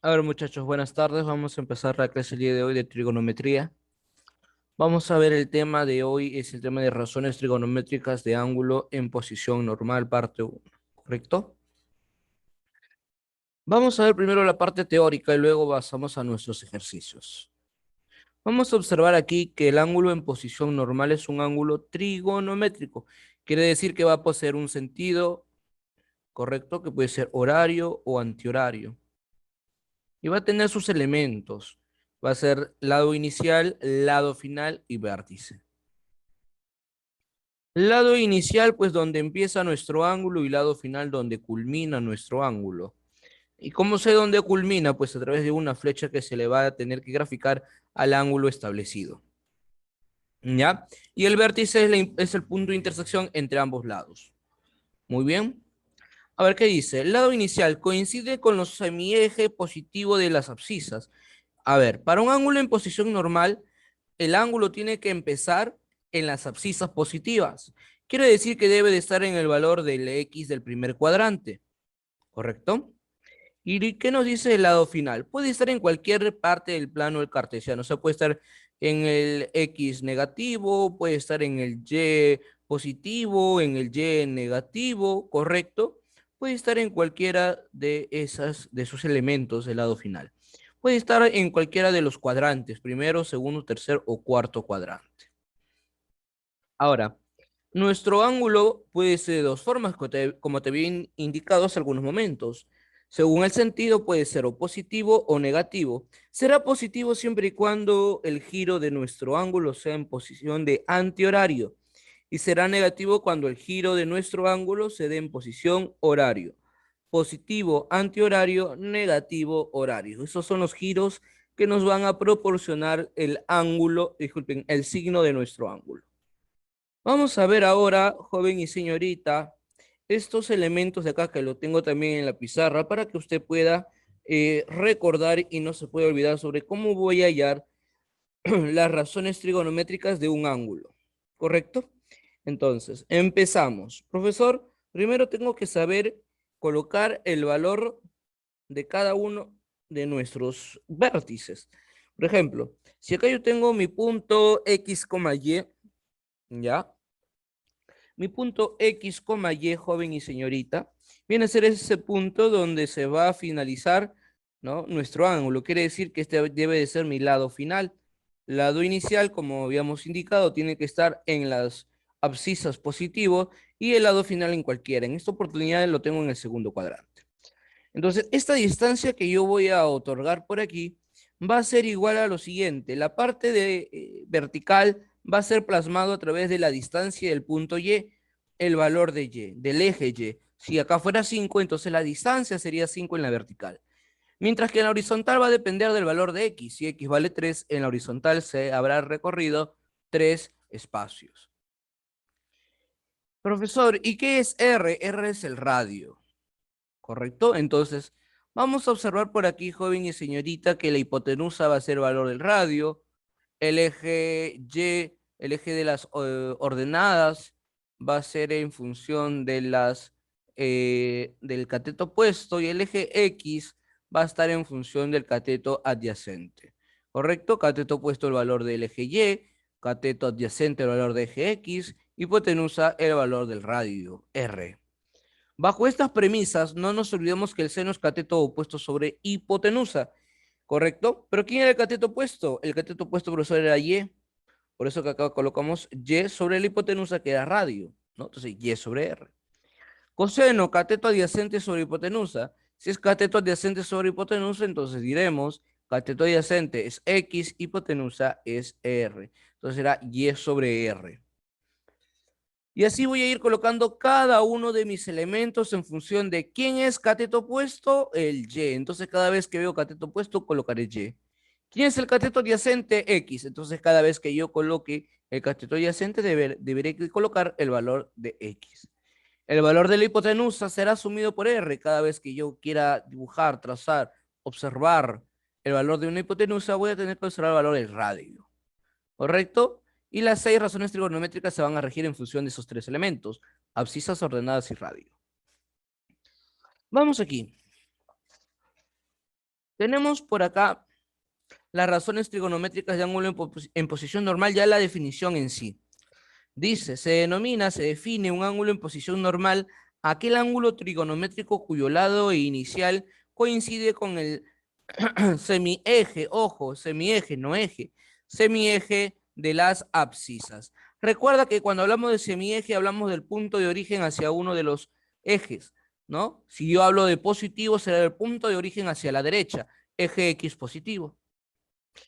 A ver, muchachos, buenas tardes. Vamos a empezar la clase el día de hoy de trigonometría. Vamos a ver el tema de hoy, es el tema de razones trigonométricas de ángulo en posición normal, parte uno. ¿Correcto? Vamos a ver primero la parte teórica y luego pasamos a nuestros ejercicios. Vamos a observar aquí que el ángulo en posición normal es un ángulo trigonométrico. Quiere decir que va a poseer un sentido, ¿correcto? Que puede ser horario o antihorario. Y va a tener sus elementos. Va a ser lado inicial, lado final y vértice. Lado inicial, pues donde empieza nuestro ángulo y lado final donde culmina nuestro ángulo. ¿Y cómo sé dónde culmina? Pues a través de una flecha que se le va a tener que graficar al ángulo establecido. ¿Ya? Y el vértice es el punto de intersección entre ambos lados. Muy bien. A ver qué dice. El lado inicial coincide con los semieje positivo de las abscisas. A ver, para un ángulo en posición normal, el ángulo tiene que empezar en las abscisas positivas. Quiere decir que debe de estar en el valor del X del primer cuadrante, ¿correcto? ¿Y qué nos dice el lado final? Puede estar en cualquier parte del plano del cartesiano. O sea, puede estar en el X negativo, puede estar en el Y positivo, en el Y negativo, ¿correcto? Puede estar en cualquiera de esos elementos del lado final. Puede estar en cualquiera de los cuadrantes, primero, segundo, tercer o cuarto cuadrante. Ahora, nuestro ángulo puede ser de dos formas, como te había indicado hace algunos momentos. Según el sentido, puede ser o positivo o negativo. Será positivo siempre y cuando el giro de nuestro ángulo sea en posición de antihorario. Y será negativo cuando el giro de nuestro ángulo se dé en posición horario. Positivo, antihorario, negativo, horario. Esos son los giros que nos van a proporcionar el ángulo, disculpen, el signo de nuestro ángulo. Vamos a ver ahora, joven y señorita, estos elementos de acá que lo tengo también en la pizarra para que usted pueda recordar y no se pueda olvidar sobre cómo voy a hallar las razones trigonométricas de un ángulo. ¿Correcto? Entonces, empezamos. Profesor, primero tengo que saber colocar el valor de cada uno de nuestros vértices. Por ejemplo, si acá yo tengo mi punto X, Y, ¿ya? Mi punto X, Y, joven y señorita, viene a ser ese punto donde se va a finalizar, ¿no? Nuestro ángulo. Quiere decir que este debe de ser mi lado final. Lado inicial, como habíamos indicado, tiene que estar en las abscisas positivo y el lado final en cualquiera. En esta oportunidad lo tengo en el segundo cuadrante. Entonces, esta distancia que yo voy a otorgar por aquí va a ser igual a lo siguiente. La parte de vertical va a ser plasmado a través de la distancia del punto Y, el valor de Y, del eje Y. Si acá fuera 5, entonces la distancia sería 5 en la vertical. Mientras que en la horizontal va a depender del valor de X. Si X vale 3, en la horizontal se habrá recorrido 3 espacios. Profesor, ¿y qué es R? R es el radio. ¿Correcto? Entonces, vamos a observar por aquí, joven y señorita, que la hipotenusa va a ser el valor del radio, el eje Y, el eje de las ordenadas va a ser en función de del cateto opuesto y el eje X va a estar en función del cateto adyacente. ¿Correcto? Cateto opuesto el valor del eje Y, cateto adyacente el valor del eje X, hipotenusa el valor del radio, R. Bajo estas premisas, no nos olvidemos que el seno es cateto opuesto sobre hipotenusa, ¿correcto? Pero ¿quién era el cateto opuesto? El cateto opuesto, profesor, era Y. Por eso que acá colocamos Y sobre la hipotenusa, que era radio, ¿no? Entonces, Y sobre R. Coseno, cateto adyacente sobre hipotenusa. Si es cateto adyacente sobre hipotenusa, entonces diremos cateto adyacente es X, hipotenusa es R. Entonces será Y sobre R. Y así voy a ir colocando cada uno de mis elementos en función de quién es cateto opuesto, el Y. Entonces, cada vez que veo cateto opuesto, colocaré Y. ¿Quién es el cateto adyacente? X. Entonces, cada vez que yo coloque el cateto adyacente, deberé colocar el valor de X. El valor de la hipotenusa será asumido por R. Cada vez que yo quiera dibujar, trazar, observar el valor de una hipotenusa, voy a tener que observar el valor del radio. ¿Correcto? Y las 6 razones trigonométricas se van a regir en función de esos 3 elementos, abscisas, ordenadas y radio. Vamos aquí. Tenemos por acá las razones trigonométricas de ángulo en posición normal, ya la definición en sí. Dice, se define un ángulo en posición normal aquel ángulo trigonométrico cuyo lado inicial coincide con el semieje, ojo, semieje, no eje, semieje de las abscisas. Recuerda que cuando hablamos de semieje hablamos del punto de origen hacia uno de los ejes, ¿no? Si yo hablo de positivo, será el punto de origen hacia la derecha, eje X positivo.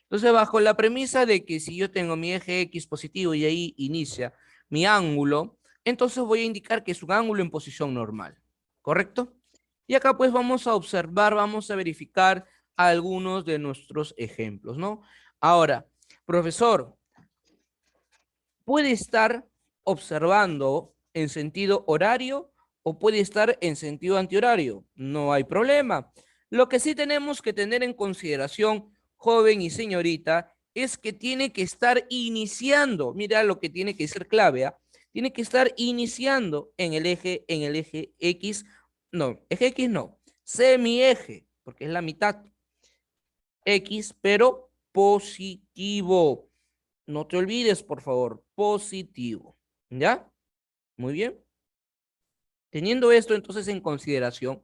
Entonces, bajo la premisa de que si yo tengo mi eje X positivo y ahí inicia mi ángulo, entonces voy a indicar que es un ángulo en posición normal, ¿correcto? Y acá pues vamos a observar, vamos a verificar algunos de nuestros ejemplos, ¿no? Ahora, profesor, puede estar observando en sentido horario o puede estar en sentido antihorario. No hay problema. Lo que sí tenemos que tener en consideración, joven y señorita, es que tiene que estar iniciando. Mira lo que tiene que ser clave, ¿eh? Tiene que estar iniciando en el eje X. No, eje X no. Semieje, porque es la mitad. X, pero positivo. No te olvides, por favor, positivo. ¿Ya? Muy bien. Teniendo esto entonces en consideración,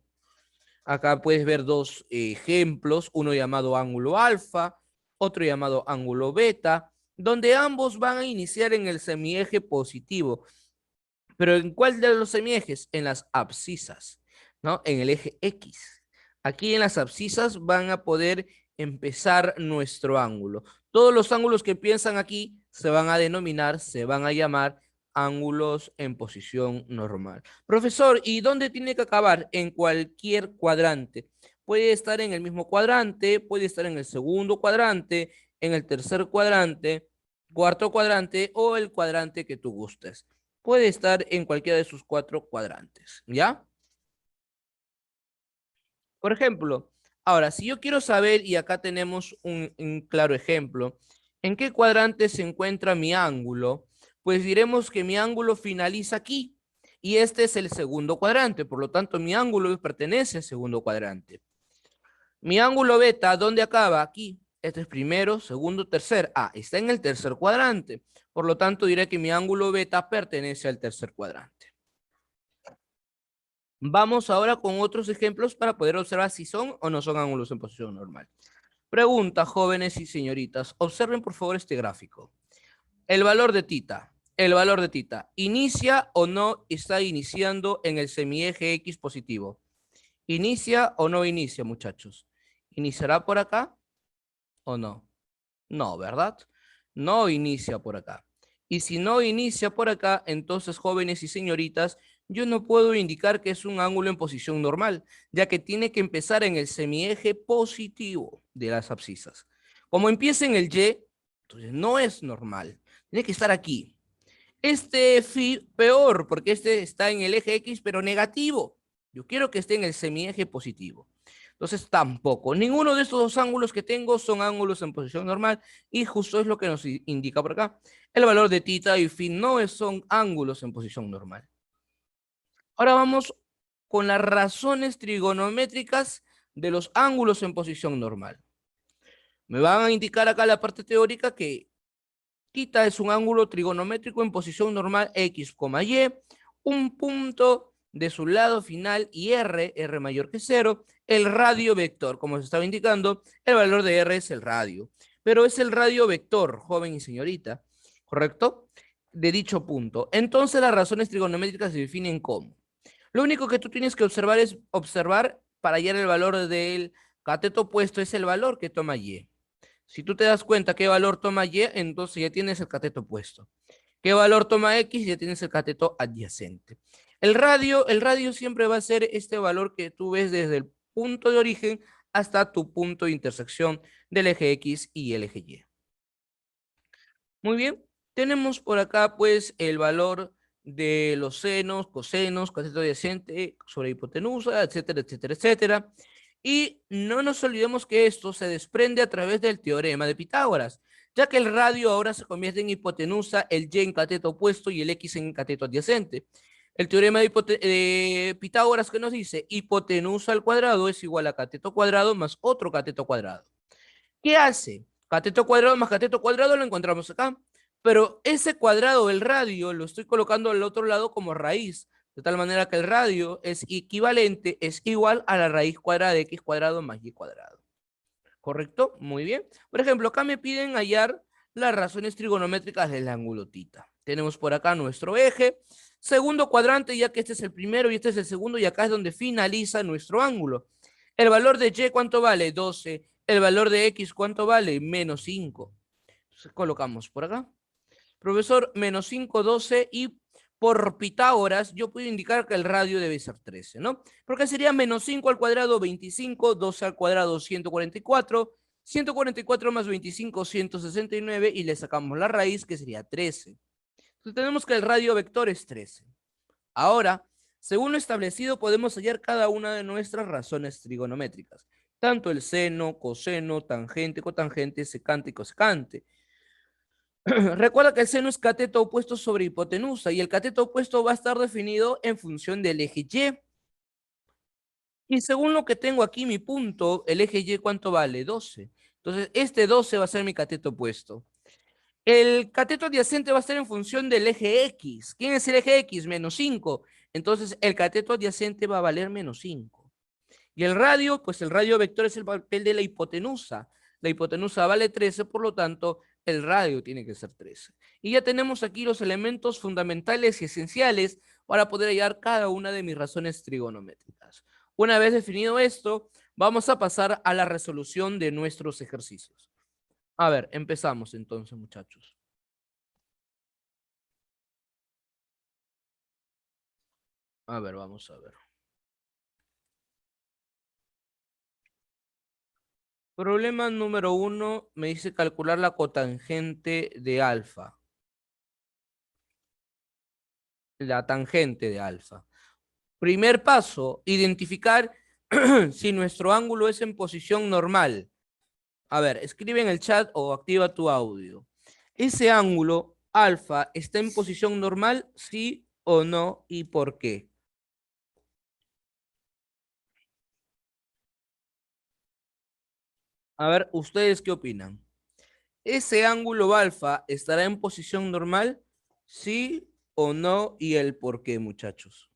acá puedes ver dos ejemplos, uno llamado ángulo alfa, otro llamado ángulo beta, donde ambos van a iniciar en el semieje positivo. Pero ¿en cuál de los semiejes? En las abscisas, ¿no? En el eje X. Aquí en las abscisas van a poder empezar nuestro ángulo. Todos los ángulos que empiezan aquí se van a denominar, se van a llamar ángulos en posición normal. Profesor, ¿y dónde tiene que acabar? En cualquier cuadrante. Puede estar en el mismo cuadrante, puede estar en el segundo cuadrante, en el tercer cuadrante, cuarto cuadrante o el cuadrante que tú gustes. Puede estar en cualquiera de sus cuatro cuadrantes, ¿ya? Por ejemplo, ahora, si yo quiero saber, y acá tenemos un claro ejemplo, ¿en qué cuadrante se encuentra mi ángulo? Pues diremos que mi ángulo finaliza aquí, y este es el segundo cuadrante, por lo tanto, mi ángulo pertenece al segundo cuadrante. Mi ángulo beta, ¿dónde acaba? Aquí. Este es primero, segundo, tercer. Ah, está en el tercer cuadrante. Por lo tanto, diré que mi ángulo beta pertenece al tercer cuadrante. Vamos ahora con otros ejemplos para poder observar si son o no son ángulos en posición normal. Pregunta, jóvenes y señoritas. Observen por favor este gráfico. El valor de tita. El valor de tita. ¿Inicia o no está iniciando en el semieje X positivo? ¿Inicia o no inicia, muchachos? ¿Iniciará por acá o no? No, ¿verdad? No inicia por acá. Y si no inicia por acá, entonces, jóvenes y señoritas, yo no puedo indicar que es un ángulo en posición normal, ya que tiene que empezar en el semieje positivo de las abscisas. Como empieza en el Y, entonces no es normal. Tiene que estar aquí. Este phi peor, porque este está en el eje X, pero negativo. Yo quiero que esté en el semieje positivo. Entonces tampoco. Ninguno de estos dos ángulos que tengo son ángulos en posición normal y justo es lo que nos indica por acá. El valor de tita y phi no son ángulos en posición normal. Ahora vamos con las razones trigonométricas de los ángulos en posición normal. Me van a indicar acá la parte teórica que Tita es un ángulo trigonométrico en posición normal X, Y, un punto de su lado final y R mayor que 0, el radio vector. Como se estaba indicando, el valor de R es el radio. Pero es el radio vector, joven y señorita, ¿correcto? De dicho punto. Entonces las razones trigonométricas se definen como. Lo único que tú tienes que observar es observar para hallar el valor del cateto opuesto, es el valor que toma Y. Si tú te das cuenta qué valor toma Y, entonces ya tienes el cateto opuesto. ¿Qué valor toma X? Ya tienes el cateto adyacente. El radio siempre va a ser este valor que tú ves desde el punto de origen hasta tu punto de intersección del eje X y el eje Y. Muy bien, tenemos por acá pues el valor de los senos, cosenos, cateto adyacente sobre hipotenusa, etcétera, etcétera, etcétera. Y no nos olvidemos que esto se desprende a través del teorema de Pitágoras, ya que el radio ahora se convierte en hipotenusa, el Y en cateto opuesto y el X en cateto adyacente. El teorema de Pitágoras que nos dice hipotenusa al cuadrado es igual a cateto cuadrado más otro cateto cuadrado. ¿Qué hace? Cateto cuadrado más cateto cuadrado lo encontramos acá. Pero ese cuadrado del radio lo estoy colocando al otro lado como raíz. De tal manera que el radio es equivalente, es igual a la raíz cuadrada de x cuadrado más y cuadrado. ¿Correcto? Muy bien. Por ejemplo, acá me piden hallar las razones trigonométricas del ángulo tita. Tenemos por acá nuestro eje. Segundo cuadrante, ya que este es el primero y este es el segundo, y acá es donde finaliza nuestro ángulo. El valor de y, ¿cuánto vale? 12. El valor de x, ¿cuánto vale? Menos 5. Entonces colocamos por acá. Profesor, menos 5, 12 y por Pitágoras yo puedo indicar que el radio debe ser 13, ¿no? Porque sería menos 5 al cuadrado, 25, 12 al cuadrado, 144, 144 más 25, 169 y le sacamos la raíz que sería 13. Entonces tenemos que el radio vector es 13. Ahora, según lo establecido, podemos hallar cada una de nuestras razones trigonométricas, tanto el seno, coseno, tangente, cotangente, secante y cosecante. Recuerda que el seno es cateto opuesto sobre hipotenusa y el cateto opuesto va a estar definido en función del eje Y. Y según lo que tengo aquí, mi punto, el eje Y, ¿cuánto vale? 12. Entonces, este 12 va a ser mi cateto opuesto. El cateto adyacente va a ser en función del eje X. ¿Quién es el eje X? Menos 5. Entonces, el cateto adyacente va a valer menos 5. Y el radio, pues el radio vector es el papel de la hipotenusa. La hipotenusa vale 13, por lo tanto, el radio tiene que ser 13. Y ya tenemos aquí los elementos fundamentales y esenciales para poder hallar cada una de mis razones trigonométricas. Una vez definido esto, vamos a pasar a la resolución de nuestros ejercicios. A ver, empezamos entonces, muchachos. A ver, vamos a ver. Problema número 1 me dice calcular la cotangente de alfa. La tangente de alfa. Primer paso, identificar si nuestro ángulo es en posición normal. A ver, escribe en el chat o activa tu audio. ¿Ese ángulo alfa está en posición normal, sí o no, y por qué? A ver, ¿ustedes qué opinan? ¿Ese ángulo alfa estará en posición normal, sí o no, y el por qué, muchachos?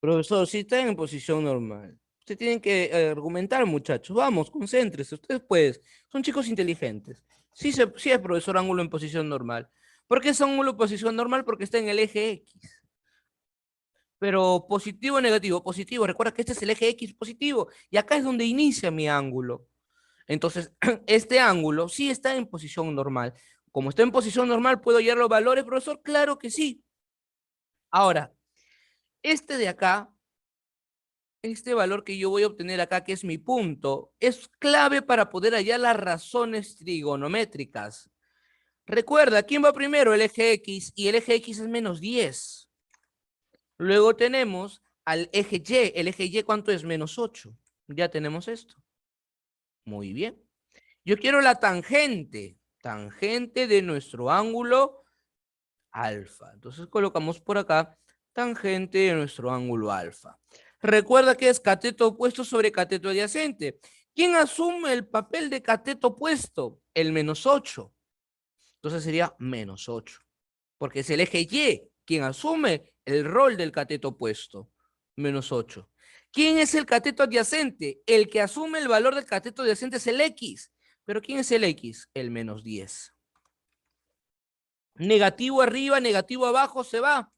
Profesor, si están en posición normal, ustedes tienen que argumentar, muchachos. Vamos, concéntrese. Ustedes, pues, son chicos inteligentes. Sí es profesor ángulo en posición normal. ¿Por qué es ángulo en posición normal? Porque está en el eje X. Pero positivo o negativo, positivo. Recuerda que este es el eje X positivo. Y acá es donde inicia mi ángulo. Entonces, este ángulo sí está en posición normal. Como está en posición normal, ¿puedo hallar los valores, profesor? Claro que sí. Ahora, este de acá, este valor que yo voy a obtener acá, que es mi punto, es clave para poder hallar las razones trigonométricas. Recuerda, ¿quién va primero? El eje X, y el eje X es menos 10. Luego tenemos al eje Y. El eje Y, ¿cuánto es? Menos 8. Ya tenemos esto. Muy bien. Yo quiero la tangente. Tangente de nuestro ángulo alfa. Entonces colocamos por acá tangente de nuestro ángulo alfa. Recuerda que es cateto opuesto sobre cateto adyacente. ¿Quién asume el papel de cateto opuesto? El menos 8. Entonces sería menos 8. Porque es el eje Y quien asume el rol del cateto opuesto. Menos 8. ¿Quién es el cateto adyacente? El que asume el valor del cateto adyacente es el X. ¿Pero quién es el X? El menos 10. Negativo arriba, negativo abajo, se va,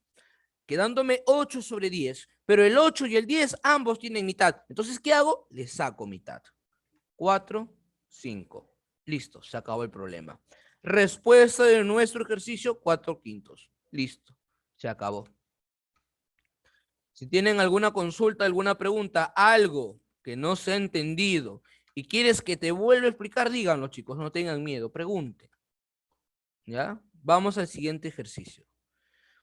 quedándome 8 sobre 10. Pero el 8 y el 10 ambos tienen mitad. Entonces, ¿qué hago? Le saco mitad. 4, 5. Listo, se acabó el problema. Respuesta de nuestro ejercicio, 4 quintos. Listo, se acabó. Si tienen alguna consulta, alguna pregunta, algo que no se ha entendido y quieres que te vuelva a explicar, díganlo, chicos, no tengan miedo, pregunten. ¿Ya? Vamos al siguiente ejercicio.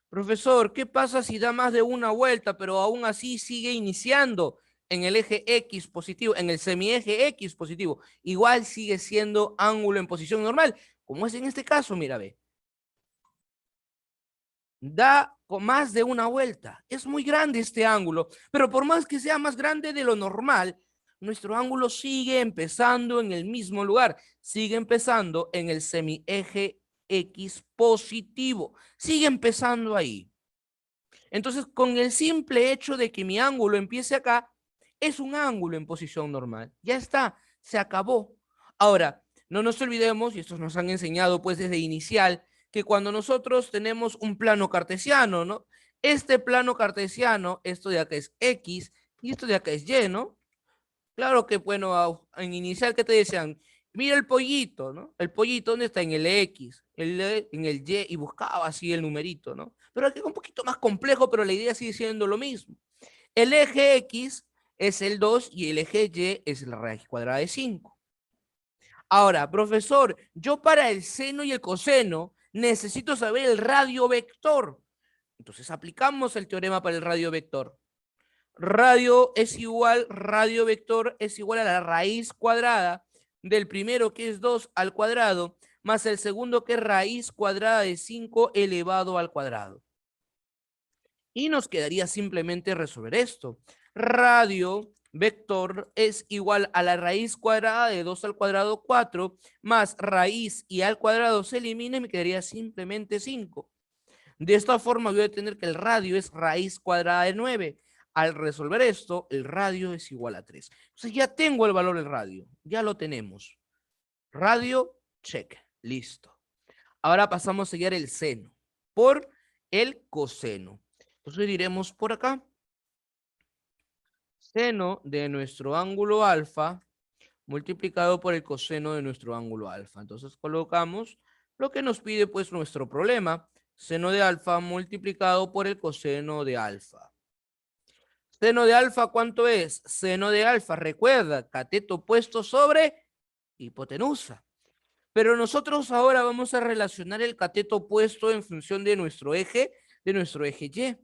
Profesor, ¿qué pasa si da más de una vuelta, pero aún así sigue iniciando en el eje X positivo, en el semieje X positivo? Igual sigue siendo ángulo en posición normal, como es en este caso, mira, ve. Da con más de una vuelta. Es muy grande este ángulo, pero por más que sea más grande de lo normal, nuestro ángulo sigue empezando en el mismo lugar, sigue empezando en el semieje X positivo, sigue empezando ahí. Entonces, con el simple hecho de que mi ángulo empiece acá, es un ángulo en posición normal. Ya está, se acabó. Ahora, no nos olvidemos, y estos nos han enseñado pues desde inicial, que cuando nosotros tenemos un plano cartesiano, ¿no? Este plano cartesiano, esto de acá es X y esto de acá es Y, ¿no? Claro que, bueno, en inicial, ¿qué te decían? Mira el pollito, ¿no? El pollito, ¿dónde está? En el X, en el Y, y buscaba así el numerito, ¿no? Pero aquí es un poquito más complejo, pero la idea sigue siendo lo mismo. El eje X es el 2 y el eje Y es la raíz cuadrada de 5. Ahora, profesor, yo para el seno y el coseno necesito saber el radio vector. Entonces aplicamos el teorema para el radio vector. Radio vector es igual a la raíz cuadrada del primero que es 2 al cuadrado, más el segundo que es raíz cuadrada de 5 elevado al cuadrado. Y nos quedaría simplemente resolver esto. Radio vector es igual a la raíz cuadrada de 2 al cuadrado 4, más raíz y al cuadrado se elimina y me quedaría simplemente 5. De esta forma voy a tener que el radio es raíz cuadrada de 9. Al resolver esto, el radio es igual a 3. Entonces ya tengo el valor del radio, ya lo tenemos. Radio, check, listo. Ahora pasamos a sellar el seno por el coseno. Entonces diremos por acá, seno de nuestro ángulo alfa multiplicado por el coseno de nuestro ángulo alfa. Entonces colocamos lo que nos pide pues nuestro problema, seno de alfa multiplicado por el coseno de alfa. Seno de alfa, ¿cuánto es? Seno de alfa, recuerda, cateto puesto sobre hipotenusa. Pero nosotros ahora vamos a relacionar el cateto puesto en función de nuestro eje Y.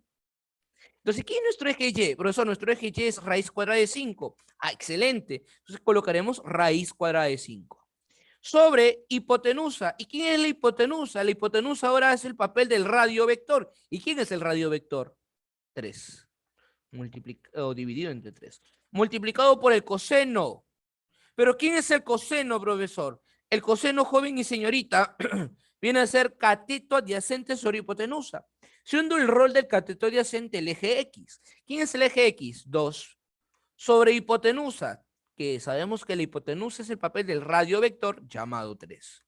Entonces, ¿qué es nuestro eje Y? Profesor, nuestro eje Y es raíz cuadrada de 5. Ah, excelente. Entonces colocaremos raíz cuadrada de 5 sobre hipotenusa. ¿Y quién es la hipotenusa? La hipotenusa ahora es el papel del radio vector. ¿Y quién es el radio vector? 3. O dividido entre 3. Multiplicado por el coseno. ¿Pero quién es el coseno, profesor? El coseno, joven y señorita, viene a ser cateto adyacente sobre hipotenusa. Siendo el rol del cateto adyacente el eje X. ¿Quién es el eje X? 2. Sobre hipotenusa, que sabemos que la hipotenusa es el papel del radio vector llamado 3.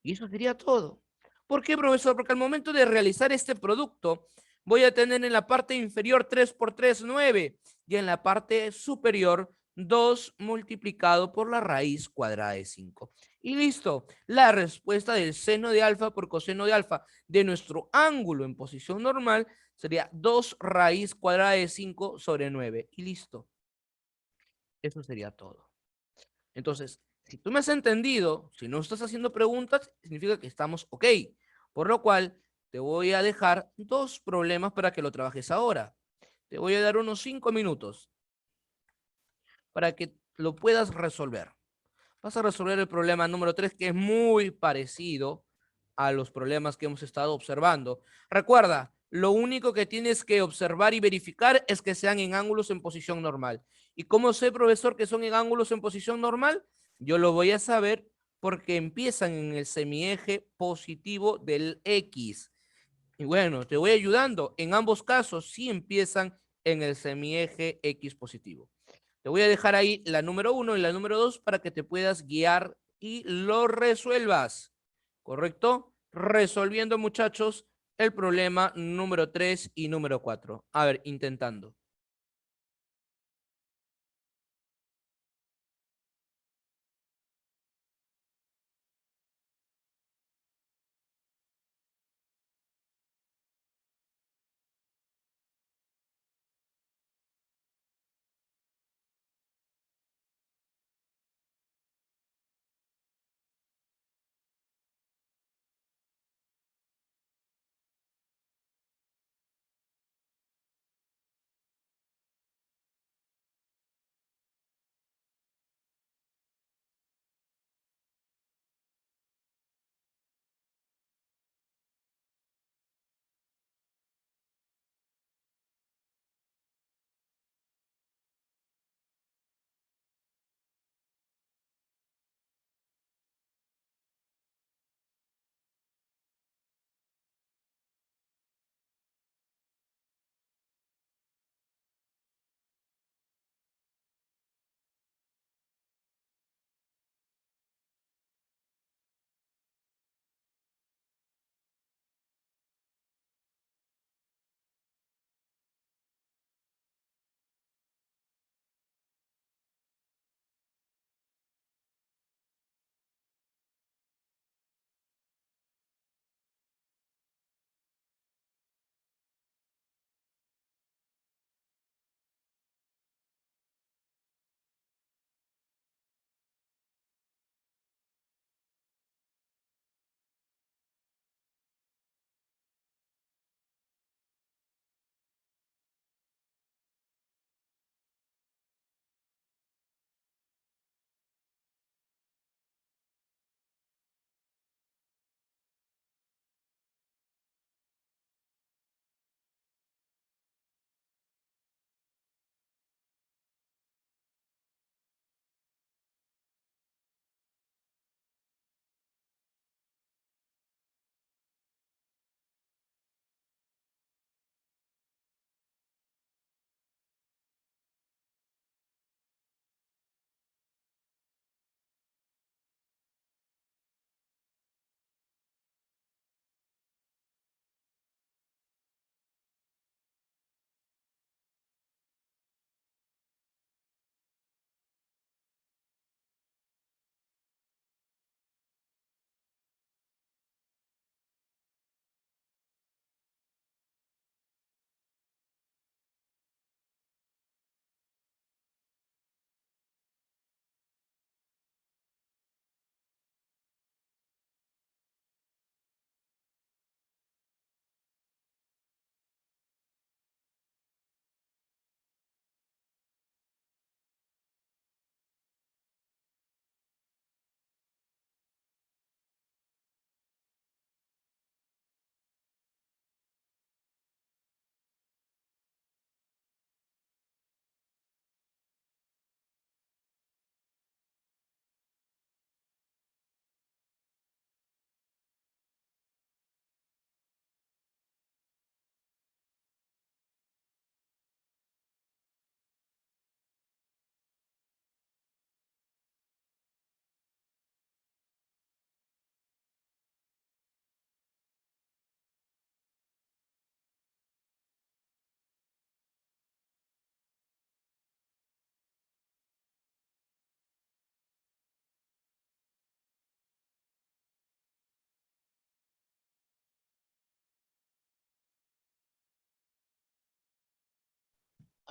Y eso sería todo. ¿Por qué, profesor? Porque al momento de realizar este producto, voy a tener en la parte inferior 3 por 3, 9, y en la parte superior 2 multiplicado por la raíz cuadrada de 5. Y listo, la respuesta del seno de alfa por coseno de alfa de nuestro ángulo en posición normal sería 2 raíz cuadrada de 5 sobre 9. Y listo, eso sería todo. Entonces, si tú me has entendido, si no estás haciendo preguntas, significa que estamos ok. Por lo cual, te voy a dejar dos problemas para que lo trabajes ahora. Te voy a dar unos 5 minutos para que lo puedas resolver. Vas a resolver el problema número 3, que es muy parecido a los problemas que hemos estado observando. Recuerda, lo único que tienes que observar y verificar es que sean en ángulos en posición normal. ¿Y cómo sé, profesor, que son en ángulos en posición normal? Yo lo voy a saber porque empiezan en el semieje positivo del X. Y bueno, te voy ayudando. En ambos casos sí empiezan en el semieje X positivo. Te voy a dejar ahí la número 1 y la número 2 para que te puedas guiar y lo resuelvas. ¿Correcto? Resolviendo, muchachos, el problema número 3 y número 4. A ver, intentando.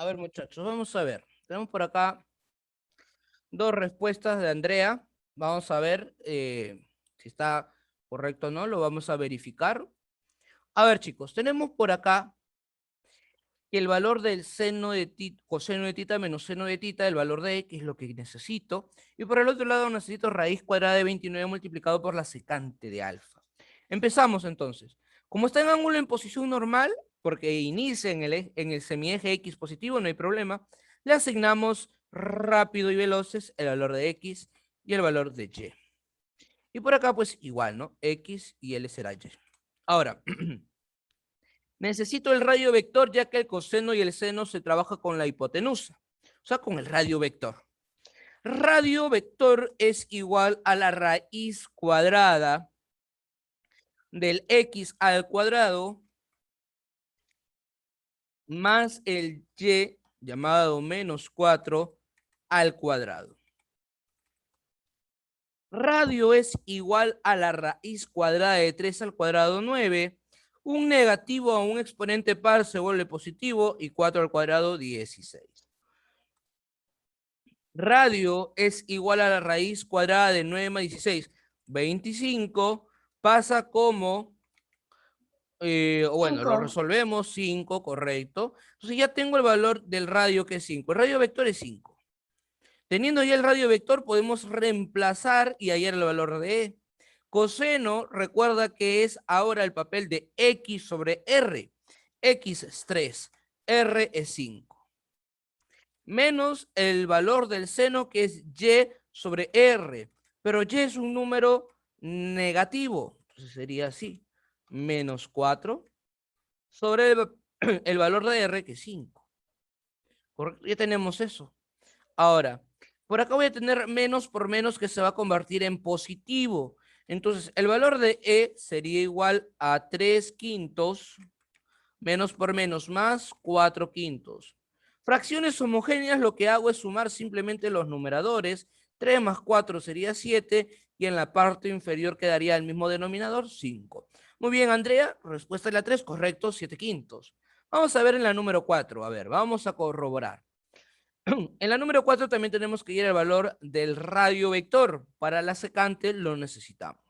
A ver, muchachos, vamos a ver. Tenemos por acá dos respuestas de Andrea. Vamos a ver si está correcto o no. Lo vamos a verificar. A ver, chicos, tenemos por acá que el valor del seno de tita, coseno de tita menos seno de tita, el valor de x es lo que necesito. Y por el otro lado necesito raíz cuadrada de 29 multiplicado por la secante de alfa. Empezamos entonces. Como está en ángulo en posición normal, porque inicia en el semieje x positivo, no hay problema, le asignamos rápido y veloces el valor de x y el valor de y. Y por acá pues igual, ¿no? X y L será y. Ahora, necesito el radio vector ya que el coseno y el seno se trabaja con la hipotenusa, o sea, con el radio vector. Radio vector es igual a la raíz cuadrada del x al cuadrado más el y llamado menos 4 al cuadrado. Radio es igual a la raíz cuadrada de 3 al cuadrado 9. Un negativo a un exponente par se vuelve positivo y 4 al cuadrado 16. Radio es igual a la raíz cuadrada de 9 más 16. 25 pasa como, bueno, lo resolvemos, 5, correcto. Entonces ya tengo el valor del radio que es 5. El radio vector es 5. Teniendo ya el radio vector, podemos reemplazar y hallar el valor de E. Coseno, recuerda que es ahora el papel de X sobre R. X es 3, R es 5. Menos el valor del seno que es Y sobre R. Pero Y es un número negativo. Entonces sería así. Menos 4 sobre el valor de R que es 5. Ya tenemos eso. Ahora, por acá voy a tener menos por menos que se va a convertir en positivo. Entonces, el valor de E sería igual a 3 quintos menos por menos más 4 quintos. Fracciones homogéneas, lo que hago es sumar simplemente los numeradores. 3 más 4 sería 7 y en la parte inferior quedaría el mismo denominador, 5. Muy bien, Andrea, respuesta de la 3, correcto, 7 quintos. Vamos a ver en la número 4, a ver, vamos a corroborar. En la número 4 también tenemos que ir al valor del radio vector. Para la secante lo necesitamos.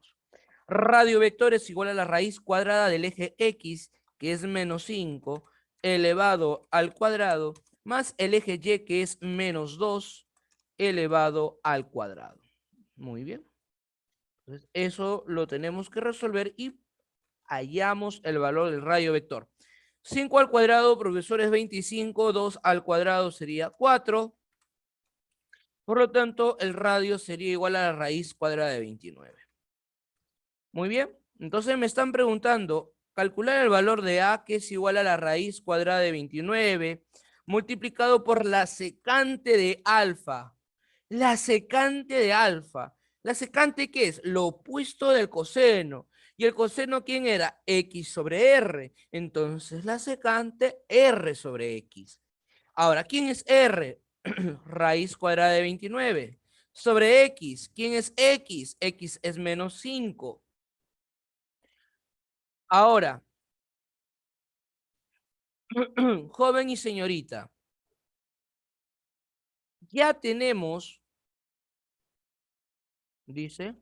Radio vector es igual a la raíz cuadrada del eje X, que es menos 5, elevado al cuadrado, más el eje Y, que es menos 2, elevado al cuadrado. Muy bien. Entonces, eso lo tenemos que resolver y hallamos el valor del radio vector. 5 al cuadrado, profesor, es 25, 2 al cuadrado sería 4. Por lo tanto, el radio sería igual a la raíz cuadrada de 29. Muy bien, entonces me están preguntando, calcular el valor de A, que es igual a la raíz cuadrada de 29, multiplicado por la secante de alfa. La secante de alfa. ¿La secante qué es? Lo opuesto del coseno. ¿Y el coseno quién era? X sobre R. Entonces la secante R sobre X. Ahora, ¿quién es R? Raíz cuadrada de 29. Sobre X, ¿quién es X? X es menos 5. Ahora, joven y señorita, ya tenemos, dice,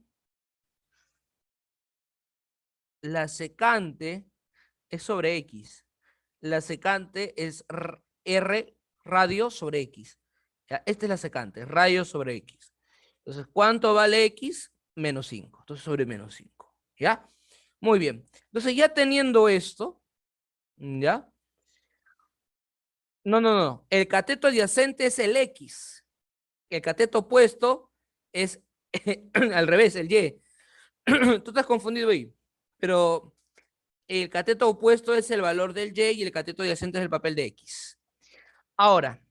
la secante es sobre X. La secante es R radio sobre X. Ya, esta es la secante, radio sobre X. Entonces, ¿cuánto vale X? Menos 5. Entonces, sobre menos 5. ¿Ya? Muy bien. Entonces, ya teniendo esto, ¿ya? No, no, no. El cateto adyacente es el X. El cateto opuesto es al revés, el Y. Tú estás confundido ahí. Pero el cateto opuesto es el valor del Y y el cateto adyacente es el papel de X. Ahora,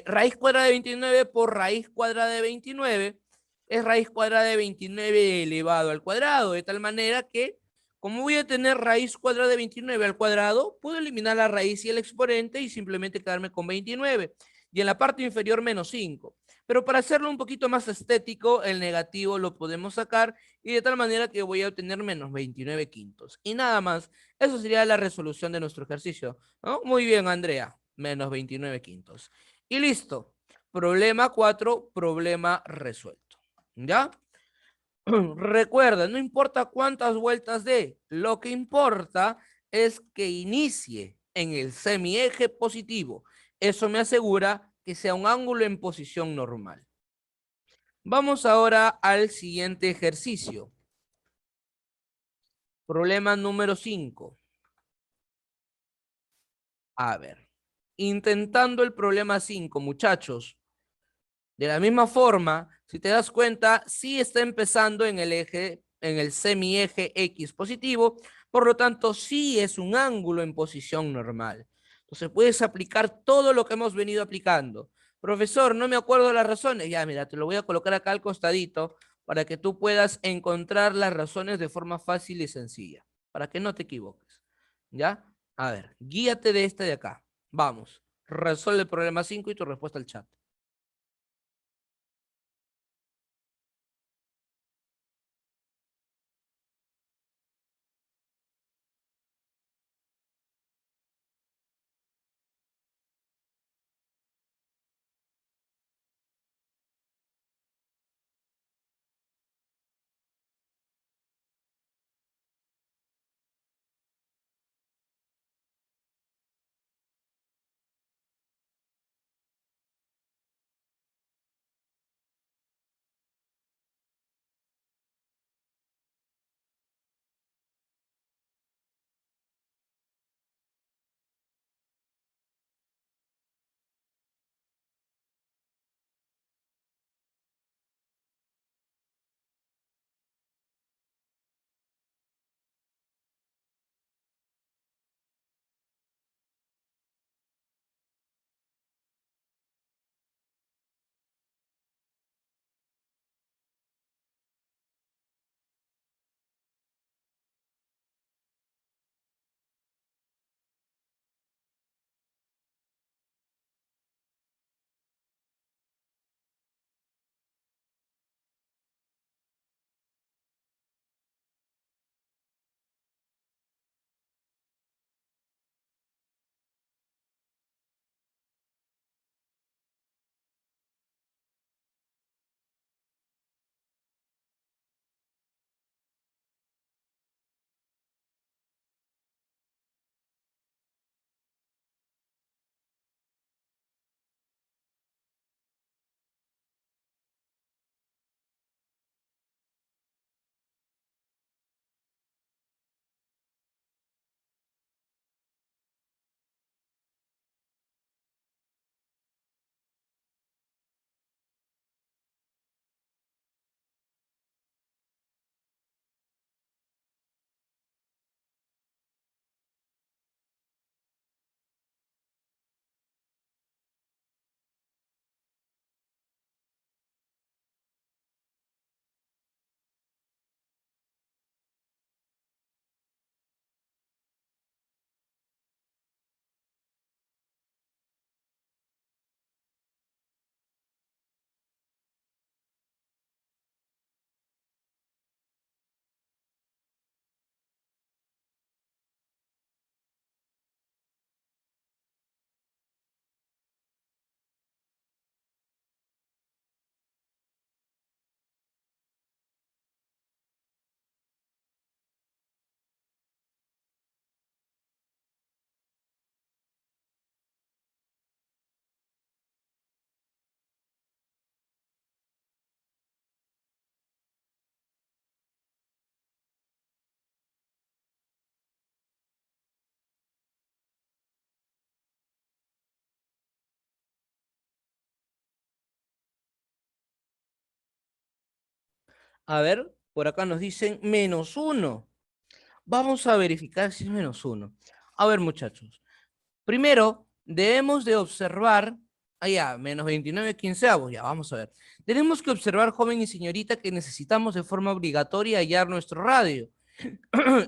raíz cuadrada de 29 por raíz cuadrada de 29 es raíz cuadrada de 29 elevado al cuadrado, de tal manera que, como voy a tener raíz cuadrada de 29 al cuadrado, puedo eliminar la raíz y el exponente y simplemente quedarme con 29. Y en la parte inferior menos 5. Pero para hacerlo un poquito más estético, el negativo lo podemos sacar y de tal manera que voy a obtener menos 29 quintos. Y nada más, eso sería la resolución de nuestro ejercicio, ¿no? Muy bien, Andrea. menos 29 quintos. Y listo. Problema 4, problema resuelto. ¿Ya? Recuerda, no importa cuántas vueltas dé, lo que importa es que inicie en el semieje positivo. Eso me asegura que sea un ángulo en posición normal. Vamos ahora al siguiente ejercicio. Problema número 5. A ver, intentando el problema 5, muchachos. De la misma forma, si te das cuenta, sí está empezando en el eje, en el semieje X positivo, por lo tanto, sí es un ángulo en posición normal. Entonces, puedes aplicar todo lo que hemos venido aplicando. Profesor, no me acuerdo las razones. Ya, mira, te lo voy a colocar acá al costadito para que tú puedas encontrar las razones de forma fácil y sencilla, para que no te equivoques. ¿Ya? A ver, guíate de este de acá. Vamos, resuelve el problema 5 y tu respuesta al chat. A ver, por acá nos dicen -1. Vamos a verificar si es -1. A ver, muchachos. Primero, debemos de observar, allá, -29 quinceavos, ya, vamos a ver. Tenemos que observar, joven y señorita, que necesitamos de forma obligatoria hallar nuestro radio.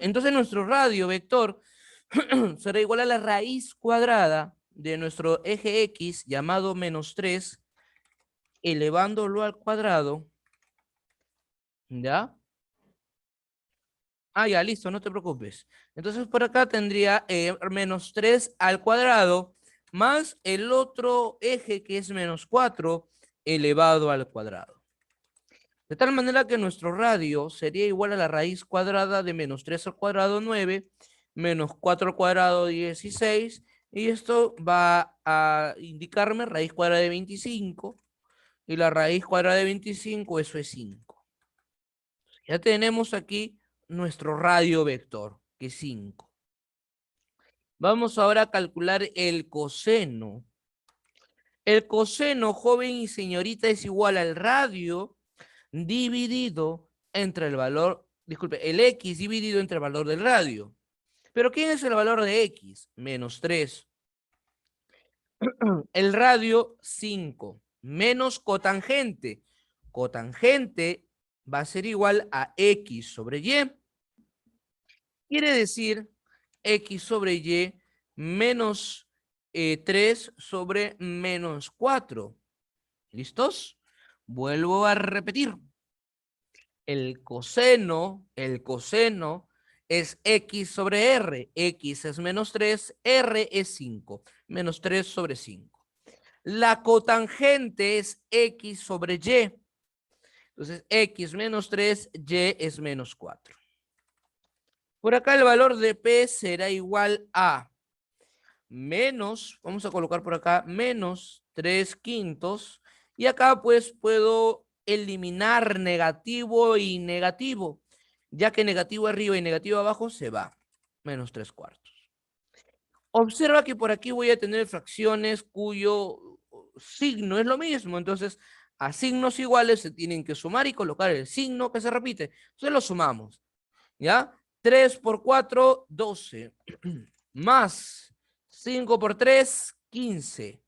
Entonces, nuestro radio vector será igual a la raíz cuadrada de nuestro eje X, llamado -3, elevándolo al cuadrado, ¿ya? Ah, ya, listo, no te preocupes. Entonces por acá tendría -3 al cuadrado más el otro eje que es menos 4 elevado al cuadrado. De tal manera que nuestro radio sería igual a la raíz cuadrada de menos 3 al cuadrado 9, menos 4 al cuadrado 16, y esto va a indicarme raíz cuadrada de 25, y la raíz cuadrada de 25, eso es 5. Ya tenemos aquí nuestro radio vector, que es 5. Vamos ahora a calcular el coseno. El coseno, joven y señorita, es igual al radio dividido entre el valor, disculpe, el x dividido entre el valor del radio. ¿Pero quién es el valor de x? Menos 3. El radio, 5. Menos cotangente. Cotangente va a ser igual a x sobre y. Quiere decir x sobre y menos 3 sobre menos 4. ¿Listos? Vuelvo a repetir. El coseno es x sobre r. X es menos 3, r es 5. Menos 3 sobre 5. La cotangente es x sobre y. Entonces, x menos 3, y es menos 4. Por acá el valor de P será igual a menos, vamos a colocar por acá, menos 3 quintos. Y acá pues puedo eliminar negativo y negativo, ya que negativo arriba y negativo abajo se va. Menos 3 cuartos. Observa que por aquí voy a tener fracciones cuyo signo es lo mismo. Entonces, a signos iguales se tienen que sumar y colocar el signo que se repite. Entonces lo sumamos. ¿Ya? 3 por 4, 12. Más 5 por 3, 15.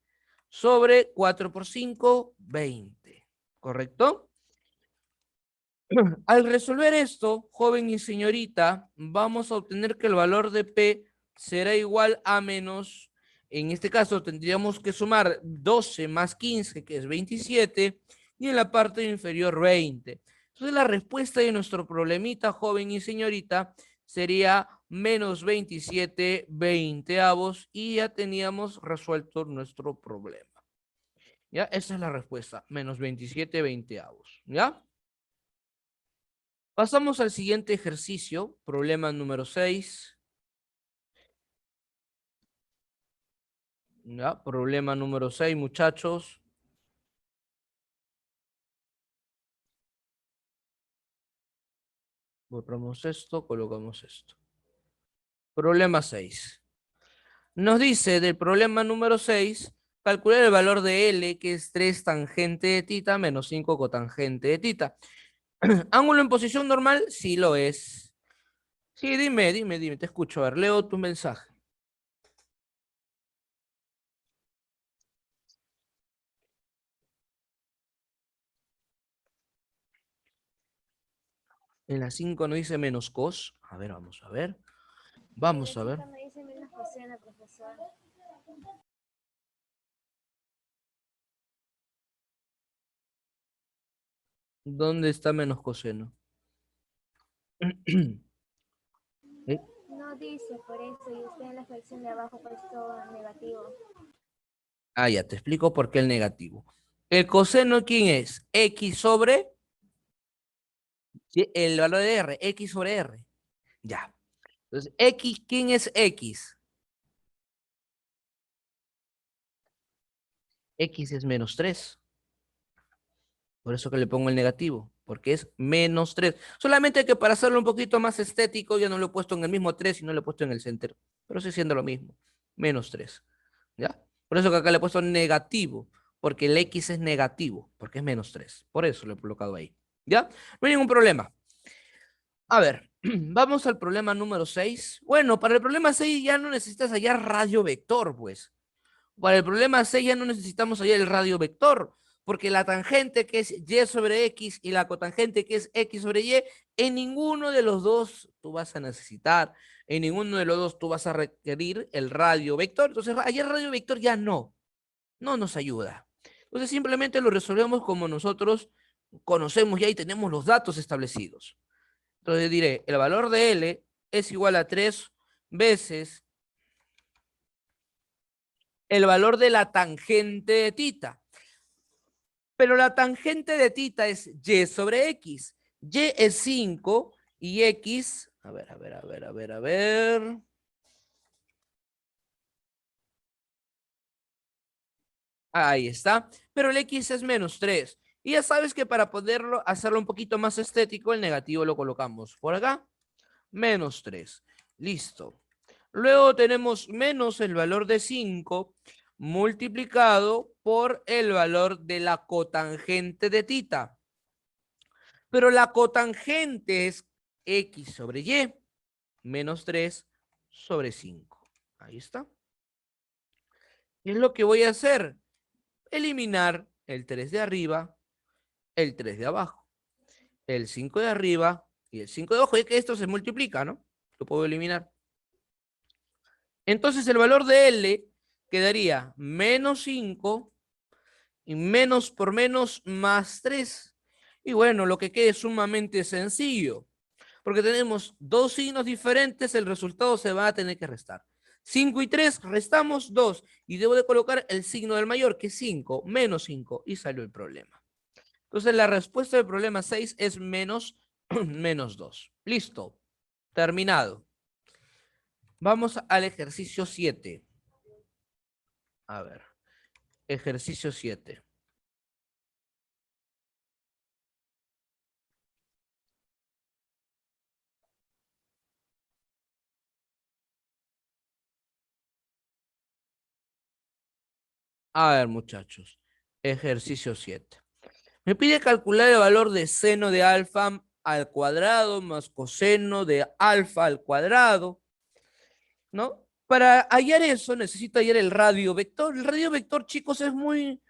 Sobre 4 por 5, 20. ¿Correcto? Al resolver esto, joven y señorita, vamos a obtener que el valor de P será igual a menos, en este caso tendríamos que sumar 12 más 15, que es 27, y en la parte inferior 20. Entonces la respuesta de nuestro problemita, joven y señorita, sería menos 27 veinteavos, y ya teníamos resuelto nuestro problema. ¿Ya? Esa es la respuesta, menos 27 veinteavos. ¿Ya? Pasamos al siguiente ejercicio, problema número 6. ¿Ya? Problema número 6, muchachos. Borramos esto, colocamos esto. Problema 6. Nos dice del problema número 6, calcular el valor de L, que es 3 tangente de tita menos 5 cotangente de tita. ¿Ángulo en posición normal? Sí lo es. Sí, dime, te escucho. A ver, leo tu mensaje. En la 5 no dice menos cos. A ver, vamos a ver. Vamos a ver. Me dice menos coseno, profesor. ¿Dónde está menos coseno? ¿Eh? No dice por eso, y usted en la fracción de abajo ha puesto negativo. Ah, ya, te explico por qué el negativo. ¿El coseno quién es? X sobre, ¿sí? El valor de R, X sobre R. Ya. Entonces, X, ¿quién es X? X es menos 3. Por eso que le pongo el negativo, porque es menos 3. Solamente que para hacerlo un poquito más estético, ya no lo he puesto en el mismo 3, sino lo he puesto en el center. Pero sigue siendo lo mismo. Menos 3. ¿Ya? Por eso que acá le he puesto negativo, porque el X es negativo, porque es menos 3. Por eso lo he colocado ahí. ¿Ya? No hay ningún problema. A ver, vamos al problema número 6. Bueno, para el problema 6 ya no necesitas hallar radio vector, pues. Para el problema 6 ya no necesitamos hallar el radio vector, porque la tangente que es y sobre x y la cotangente que es x sobre y, en ninguno de los dos tú vas a necesitar, en ninguno de los dos tú vas a requerir el radio vector. Entonces, hallar radio vector ya no nos ayuda. Entonces, simplemente lo resolvemos como nosotros conocemos ya y tenemos los datos establecidos. Entonces diré, el valor de L es igual a 3 veces el valor de la tangente de tita. Pero la tangente de tita es y sobre x. Y es 5 y x, a ver. Ahí está. Pero el x es menos 3. Y ya sabes que para poderlo hacerlo un poquito más estético, el negativo lo colocamos por acá. Menos 3. Listo. Luego tenemos menos el valor de 5 multiplicado por el valor de la cotangente de tita. Pero la cotangente es x sobre y menos 3 sobre 5. Ahí está. ¿Qué es lo que voy a hacer? Eliminar el 3 de arriba, el 3 de abajo, el 5 de arriba y el 5 de abajo. Es que esto se multiplica, ¿no? Lo puedo eliminar. Entonces el valor de L quedaría menos 5 y menos por menos más 3. Y bueno, lo que queda es sumamente sencillo. Porque tenemos dos signos diferentes, el resultado se va a tener que restar. 5 y 3, restamos 2. Y debo de colocar el signo del mayor, que es 5, menos 5. Y salió el problema. Entonces la respuesta del problema 6 es menos, menos 2. Listo. Terminado. Vamos al ejercicio 7. A ver. Ejercicio 7. A ver, muchachos. Ejercicio 7. Me pide calcular el valor de seno de alfa al cuadrado más coseno de alfa al cuadrado, ¿no? Para hallar eso necesito hallar el radio vector. El radio vector, chicos, es muy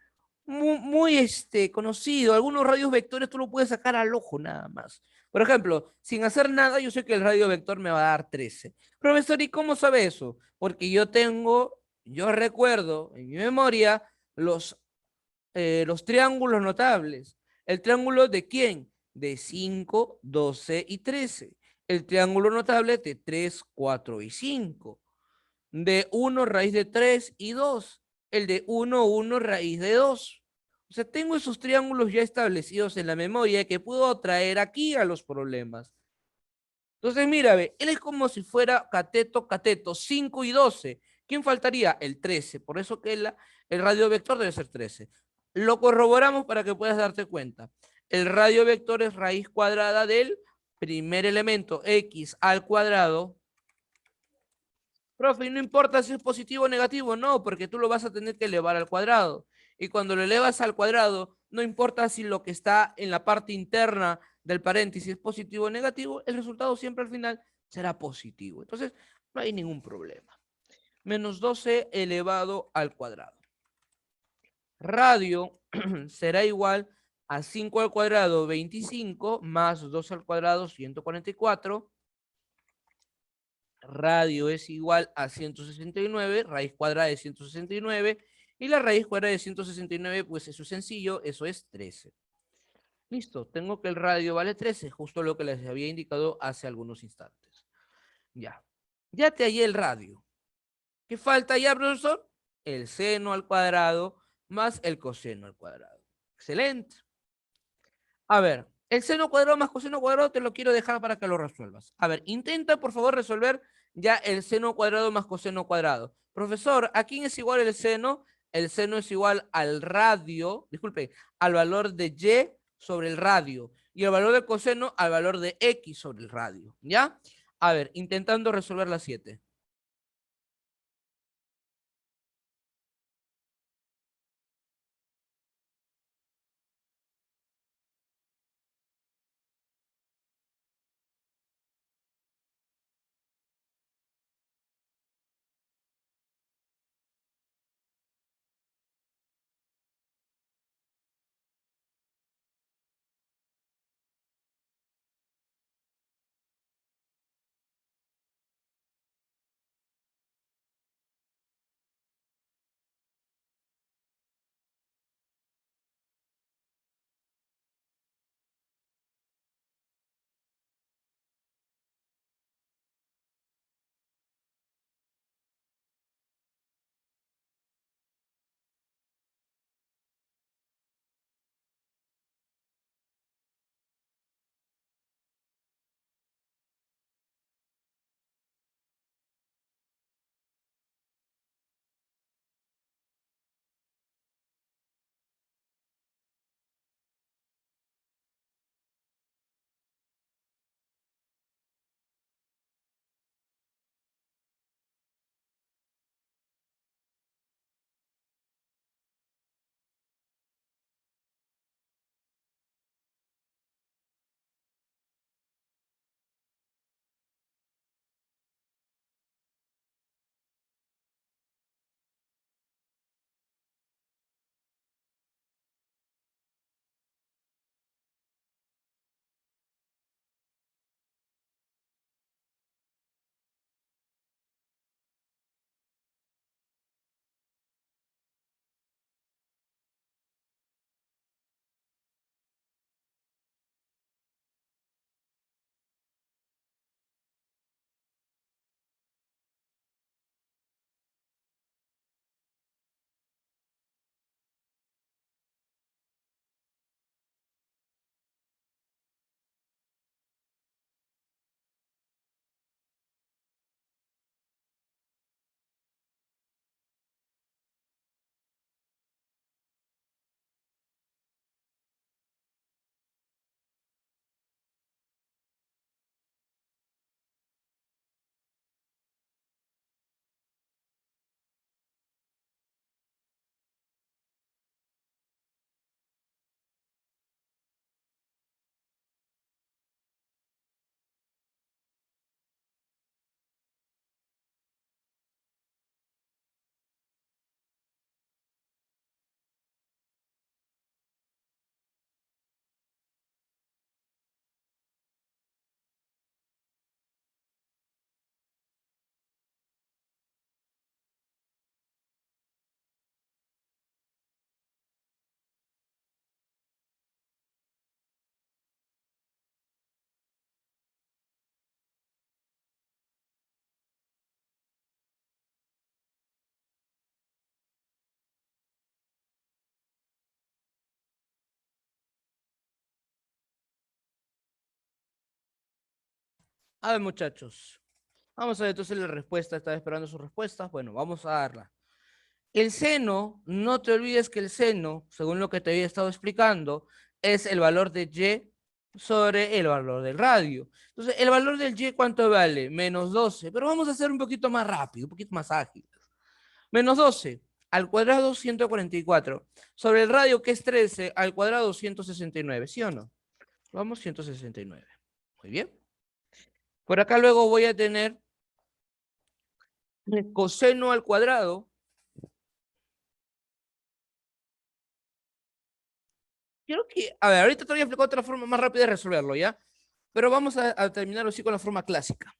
conocido. Algunos radios vectores tú lo puedes sacar al ojo nada más. Por ejemplo, sin hacer nada, yo sé que el radio vector me va a dar 13. Profesor, ¿y cómo sabe eso? Porque yo recuerdo en mi memoria los triángulos notables. ¿El triángulo de quién? De 5, 12 y 13. El triángulo notable de 3, 4 y 5. De 1 raíz de 3 y 2. El de 1, 1 raíz de 2. O sea, tengo esos triángulos ya establecidos en la memoria que puedo traer aquí a los problemas. Entonces, mira, ve, él es como si fuera cateto, cateto, 5 y 12. ¿Quién faltaría? El 13. Por eso que el radio vector debe ser 13. Lo corroboramos para que puedas darte cuenta. El radio vector es raíz cuadrada del primer elemento, x al cuadrado. Profe, y no importa si es positivo o negativo, no, porque tú lo vas a tener que elevar al cuadrado. Y cuando lo elevas al cuadrado, no importa si lo que está en la parte interna del paréntesis es positivo o negativo, el resultado siempre al final será positivo. Entonces, no hay ningún problema. Menos 12 elevado al cuadrado. Radio será igual a 5 al cuadrado, 25, más 2 al cuadrado, 144. Radio es igual a 169, raíz cuadrada de 169, y la raíz cuadrada de 169, pues eso es sencillo, eso es 13. Listo, tengo que el radio vale 13, justo lo que les había indicado hace algunos instantes. Ya, ya te hallé el radio. ¿Qué falta ya, profesor? El seno al cuadrado más el coseno al cuadrado. Excelente. A ver, el seno cuadrado más coseno cuadrado te lo quiero dejar para que lo resuelvas. A ver, intenta por favor resolver ya el seno cuadrado más coseno cuadrado. Profesor, ¿a quién es igual el seno? El seno es igual al radio, disculpe, al valor de y sobre el radio. Y el valor del coseno al valor de x sobre el radio. ¿Ya? A ver, intentando resolver las 7. A ver, muchachos. Vamos a ver entonces la respuesta. Estaba esperando sus respuestas. Bueno, vamos a darla. El seno, no te olvides que el seno, según lo que te había estado explicando, es el valor de y sobre el valor del radio. Entonces, el valor del y, ¿cuánto vale? Menos 12. Pero vamos a hacer un poquito más rápido, un poquito más ágil. Menos 12 al cuadrado 144. Sobre el radio, que es 13, al cuadrado 169. ¿Sí o no? Vamos 169. Muy bien. Por acá luego voy a tener el coseno al cuadrado. Quiero que, a ver, ahorita te voy a explicar otra forma más rápida de resolverlo, ¿ya? Pero vamos a terminarlo así con la forma clásica.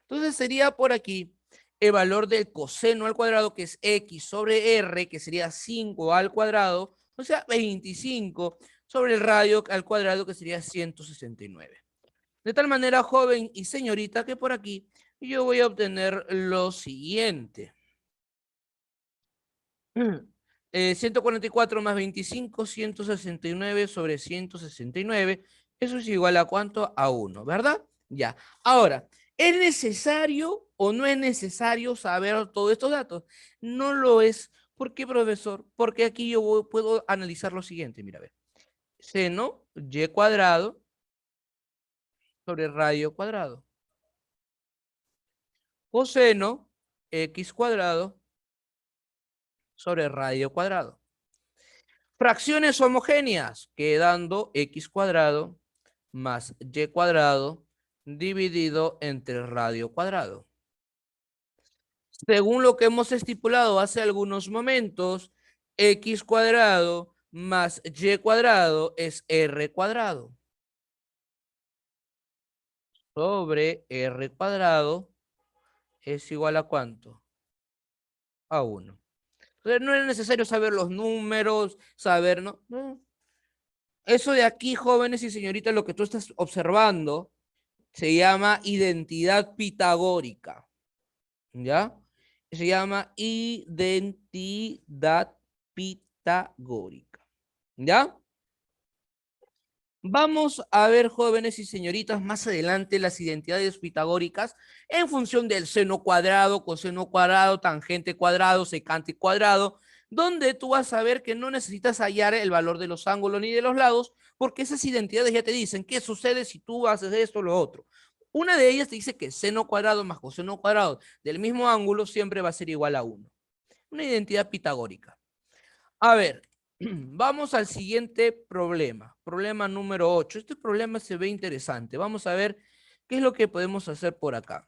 Entonces sería por aquí el valor del coseno al cuadrado, que es x sobre r, que sería 5 al cuadrado, o sea, 25 sobre el radio al cuadrado, que sería 169. De tal manera, joven y señorita, que por aquí yo voy a obtener lo siguiente. 144 más 25, 169 sobre 169. Eso es igual a ¿cuánto? A 1, ¿verdad? Ya. Ahora, ¿es necesario o no es necesario saber todos estos datos? No lo es. ¿Por qué, profesor? Porque aquí yo puedo analizar lo siguiente. Mira, a ver. Seno y cuadrado sobre radio cuadrado. Coseno x cuadrado sobre radio cuadrado. Fracciones homogéneas, quedando x cuadrado más y cuadrado dividido entre radio cuadrado. Según lo que hemos estipulado hace algunos momentos, x cuadrado más y cuadrado es r cuadrado sobre r cuadrado es igual a ¿cuánto? A 1. Entonces no es necesario saber los números, saber, ¿no? No. Eso de aquí, jóvenes y señoritas, lo que tú estás observando se llama identidad pitagórica, ¿ya? Se llama identidad pitagórica, ¿ya? Vamos a ver, jóvenes y señoritas, más adelante las identidades pitagóricas en función del seno cuadrado, coseno cuadrado, tangente cuadrado, secante cuadrado, donde tú vas a ver que no necesitas hallar el valor de los ángulos ni de los lados, porque esas identidades ya te dicen qué sucede si tú haces esto o lo otro. Una de ellas te dice que seno cuadrado más coseno cuadrado del mismo ángulo siempre va a ser igual a 1. Una identidad pitagórica. A ver, vamos al siguiente problema. Problema número 8. Este problema se ve interesante. Vamos a ver qué es lo que podemos hacer por acá.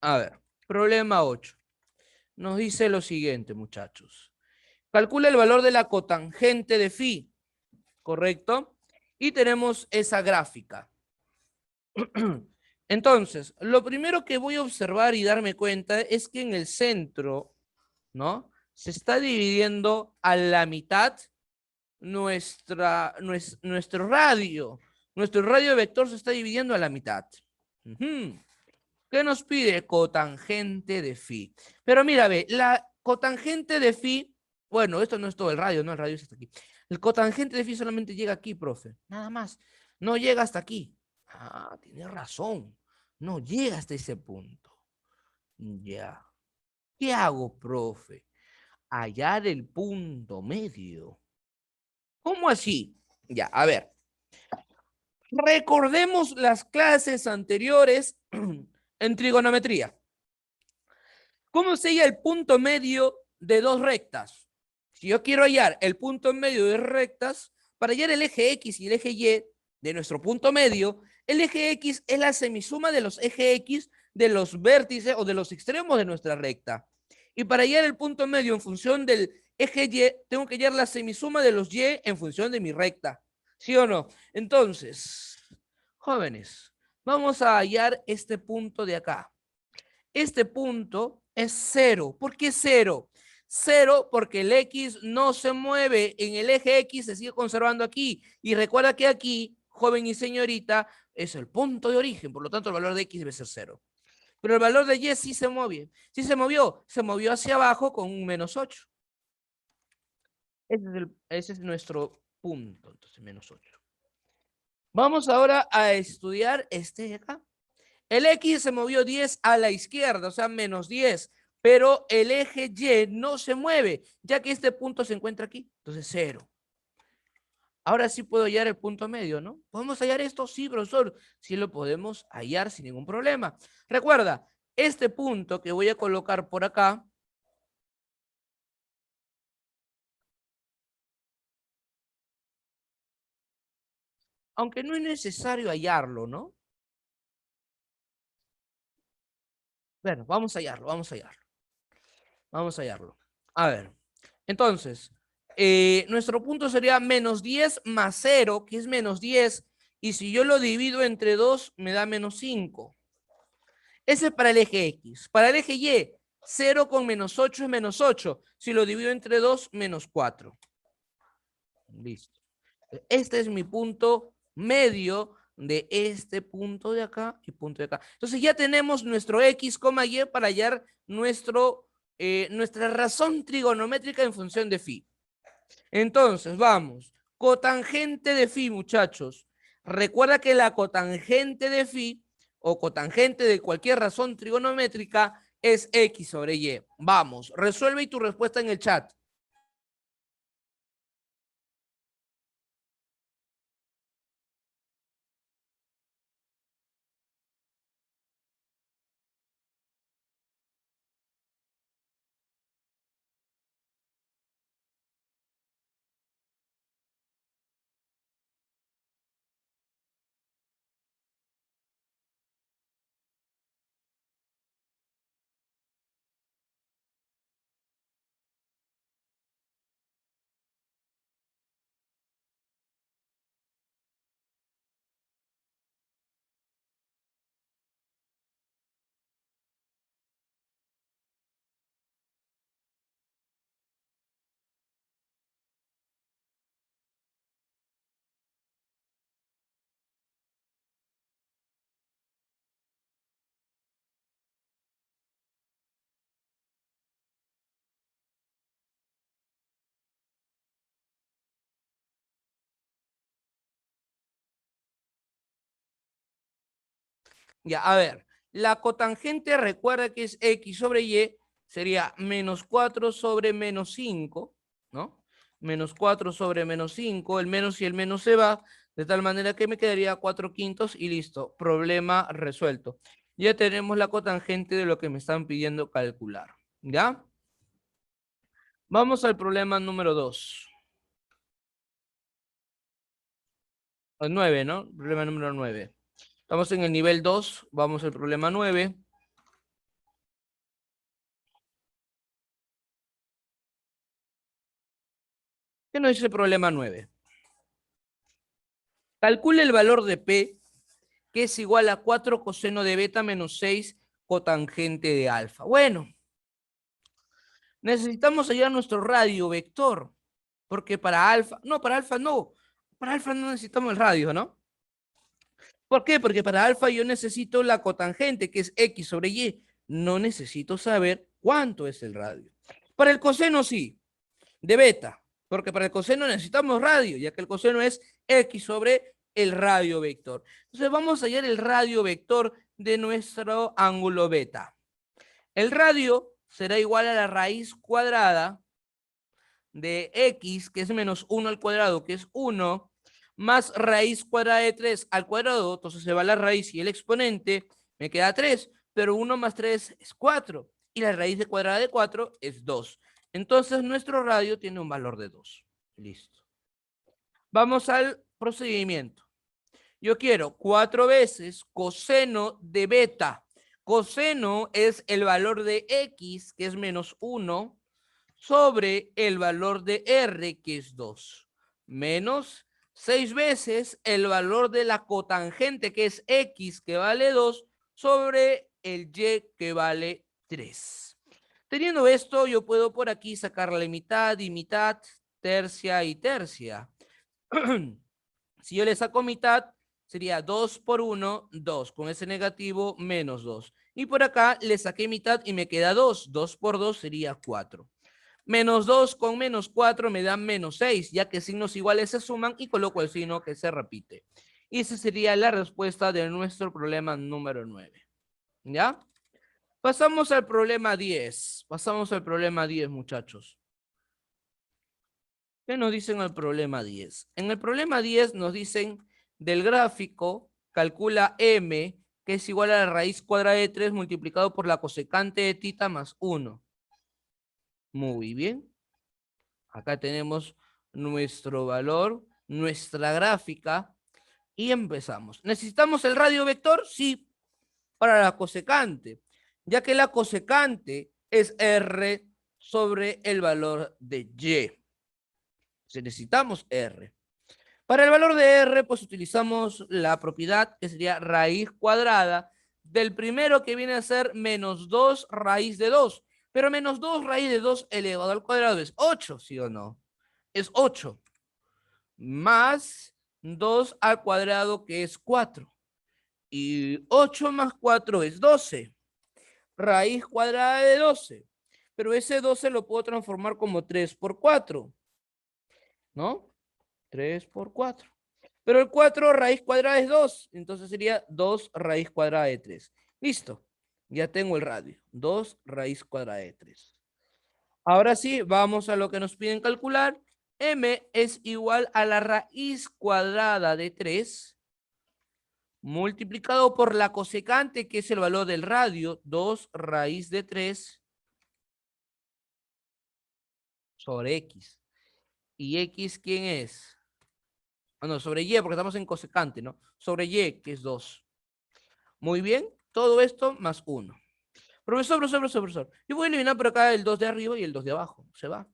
A ver, problema 8. Nos dice lo siguiente, muchachos. Calcula el valor de la cotangente de phi, ¿correcto? Y tenemos esa gráfica. Entonces, lo primero que voy a observar y darme cuenta es que en el centro, ¿no? Se está dividiendo a la mitad nuestro radio. Nuestro radio vector se está dividiendo a la mitad. ¿Qué nos pide? Cotangente de phi. Pero mira, ve, la cotangente de phi, bueno, esto no es todo el radio, no, el radio es hasta aquí. El cotangente de phi solamente llega aquí, profe. Nada más. No llega hasta aquí. Ah, tienes razón. No llega hasta ese punto. Ya. ¿Qué hago, profe? Hallar el punto medio. ¿Cómo así? Ya, a ver. Recordemos las clases anteriores en trigonometría. ¿Cómo se halla el punto medio de dos rectas? Si yo quiero hallar el punto medio de rectas, para hallar el eje X y el eje Y de nuestro punto medio, el eje X es la semisuma de los ejes X de los vértices o de los extremos de nuestra recta. Y para hallar el punto medio en función del eje Y, tengo que hallar la semisuma de los Y en función de mi recta. ¿Sí o no? Entonces, jóvenes, vamos a hallar este punto de acá. Este punto es 0. ¿Por qué 0? 0 porque el X no se mueve en el eje X, se sigue conservando aquí. Y recuerda que aquí, joven y señorita, es el punto de origen, por lo tanto el valor de X debe ser 0. Pero el valor de Y sí se mueve. Sí se movió hacia abajo con un menos 8. Ese es nuestro punto, entonces menos 8. Vamos ahora a estudiar este de acá. El X se movió 10 a la izquierda, o sea, menos 10, pero el eje Y no se mueve, ya que este punto se encuentra aquí, entonces 0. Ahora sí puedo hallar el punto medio, ¿no? ¿Podemos hallar esto? Sí, profesor, sí lo podemos hallar sin ningún problema. Recuerda, este punto que voy a colocar por acá, aunque no es necesario hallarlo, ¿no? Bueno, vamos a hallarlo, vamos a hallarlo. Vamos a hallarlo. A ver, entonces, nuestro punto sería menos 10 más 0, que es menos 10, y si yo lo divido entre 2, me da menos 5. Ese es para el eje X. Para el eje Y, 0 con menos 8 es menos 8. Si lo divido entre 2, menos 4. Listo. Este es mi punto medio de este punto de acá y punto de acá. Entonces ya tenemos nuestro X, Y para hallar nuestra razón trigonométrica en función de phi. Entonces, vamos. Cotangente de phi, muchachos. Recuerda que la cotangente de phi o cotangente de cualquier razón trigonométrica es X sobre Y. Vamos, resuelve y tu respuesta en el chat. Ya, a ver, la cotangente recuerda que es X sobre Y, sería menos 4 sobre menos 5, ¿no? Menos 4 sobre menos 5, el menos y el menos se va, de tal manera que me quedaría 4 quintos y listo, problema resuelto. Ya tenemos la cotangente de lo que me están pidiendo calcular, ¿ya? Vamos al problema número 2. El 9, ¿no? Problema número 9. Estamos en el nivel 2, vamos al problema 9. ¿Qué nos dice el problema 9? Calcule el valor de P, que es igual a 4 coseno de beta menos 6 cotangente de alfa. Bueno, necesitamos hallar nuestro radio vector, porque para alfa no necesitamos el radio, ¿no? ¿Por qué? Porque para alfa yo necesito la cotangente, que es X sobre Y. No necesito saber cuánto es el radio. Para el coseno sí, de beta, porque para el coseno necesitamos radio, ya que el coseno es X sobre el radio vector. Entonces vamos a hallar el radio vector de nuestro ángulo beta. El radio será igual a la raíz cuadrada de X, que es menos 1 al cuadrado, que es 1, más raíz cuadrada de 3 al cuadrado, entonces se va la raíz y el exponente, me queda 3, pero 1 más 3 es 4, y la raíz de cuadrada de 4 es 2. Entonces nuestro radio tiene un valor de 2. Listo. Vamos al procedimiento. Yo quiero 4 veces coseno de beta. Coseno es el valor de X, que es menos 1, sobre el valor de R, que es 2, menos 6 veces el valor de la cotangente, que es X, que vale 2, sobre el Y, que vale 3. Teniendo esto, yo puedo por aquí sacarle mitad y mitad, tercia y tercia. Si yo le saco mitad, sería 2 por 1, 2. Con ese negativo, menos 2. Y por acá le saqué mitad y me queda 2. 2 por 2 sería 4. Menos 2 con menos 4 me da menos 6, ya que signos iguales se suman y coloco el signo que se repite. Y esa sería la respuesta de nuestro problema número 9. ¿Ya? Pasamos al problema 10. Pasamos al problema 10, muchachos. ¿Qué nos dicen el problema 10? En el problema 10 nos dicen del gráfico, calcula m, que es igual a la raíz cuadrada de 3 multiplicado por la cosecante de tita más 1. Muy bien. Acá tenemos nuestro valor, nuestra gráfica, y empezamos. ¿Necesitamos el radio vector? Sí, para la cosecante, ya que la cosecante es R sobre el valor de Y. Entonces necesitamos R. Para el valor de R, pues utilizamos la propiedad que sería raíz cuadrada del primero, que viene a ser menos 2 raíz de 2. Pero menos 2 raíz de 2 elevado al cuadrado es 8, ¿sí o no? Es 8. Más 2 al cuadrado, que es 4. Y 8 más 4 es 12. Raíz cuadrada de 12. Pero ese 12 lo puedo transformar como 3 por 4. ¿No? 3 por 4. Pero el 4 raíz cuadrada es 2. Entonces sería 2 raíz cuadrada de 3. Listo. Ya tengo el radio. 2 raíz cuadrada de 3. Ahora sí, vamos a lo que nos piden calcular. M es igual a la raíz cuadrada de 3 multiplicado por la cosecante, que es el valor del radio, 2 raíz de 3 sobre X. ¿Y X quién es? No, sobre Y, porque estamos en cosecante, ¿no? Sobre Y, que es 2. Muy bien, todo esto más 1. Profesor. Yo voy a eliminar por acá el 2 de arriba y el 2 de abajo. Se va.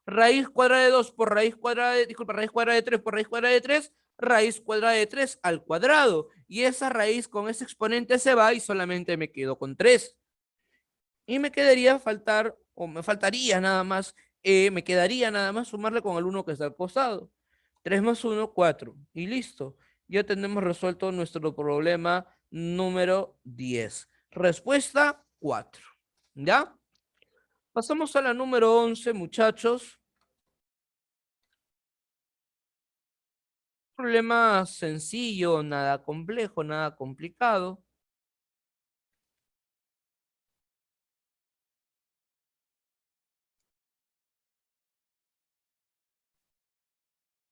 Raíz cuadrada de 2 por raíz cuadrada de, disculpa, raíz cuadrada de 3 por raíz cuadrada de 3, raíz cuadrada de 3 al cuadrado. Y esa raíz con ese exponente se va y solamente me quedo con 3. Y me quedaría faltar, o me faltaría nada más, me quedaría nada más sumarle con el 1 que está al costado. 3 más 1, 4. Y listo. Ya tenemos resuelto nuestro problema número 10. Respuesta 4. ¿Ya? Pasamos a la número 11, muchachos. Problema sencillo, nada complejo, nada complicado.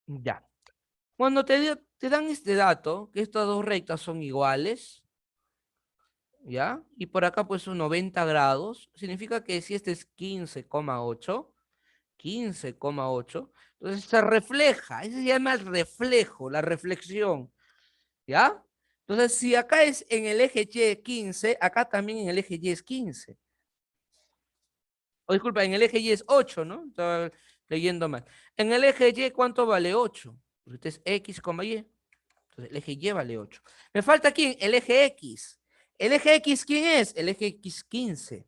Ya. Cuando te dan este dato, que estas dos rectas son iguales, ¿ya? Y por acá pues son 90 grados, significa que si este es 15,8, 15,8, entonces se refleja, eso se llama el reflejo, la reflexión, ¿ya? Entonces, si acá es en el eje Y 15, acá también en el eje Y es 15. O disculpa, en el eje Y es 8, ¿no? Estaba leyendo mal. En el eje Y, ¿cuánto vale 8? Pues este es X, Y. Entonces, el eje Y vale 8. Me falta aquí el eje X. ¿El eje X quién es? El eje X 15.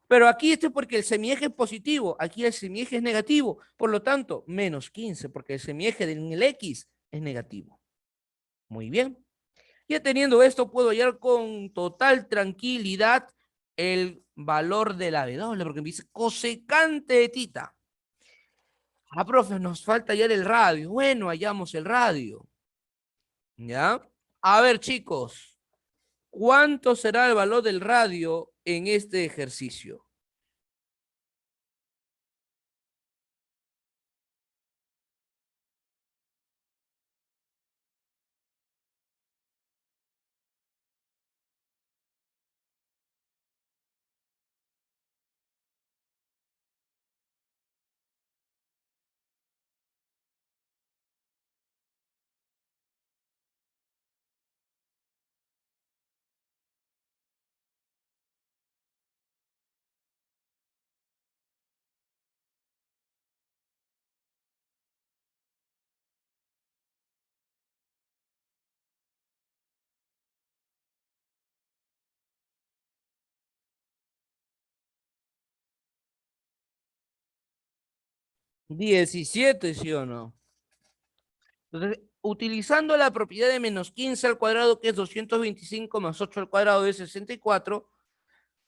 Pero aquí esto es porque el semieje es positivo, aquí el semieje es negativo, por lo tanto, menos 15, porque el semieje del X es negativo. Muy bien. Ya teniendo esto, puedo hallar con total tranquilidad el valor de la W, porque me dice cosecante de tita. Ah, profe, nos falta hallar el radio. Bueno, hallamos el radio. ¿Ya? A ver, chicos, ¿cuánto será el valor del radio en este ejercicio? ¿17, sí o no? Entonces, utilizando la propiedad de menos 15 al cuadrado, que es 225 más 8 al cuadrado de 64,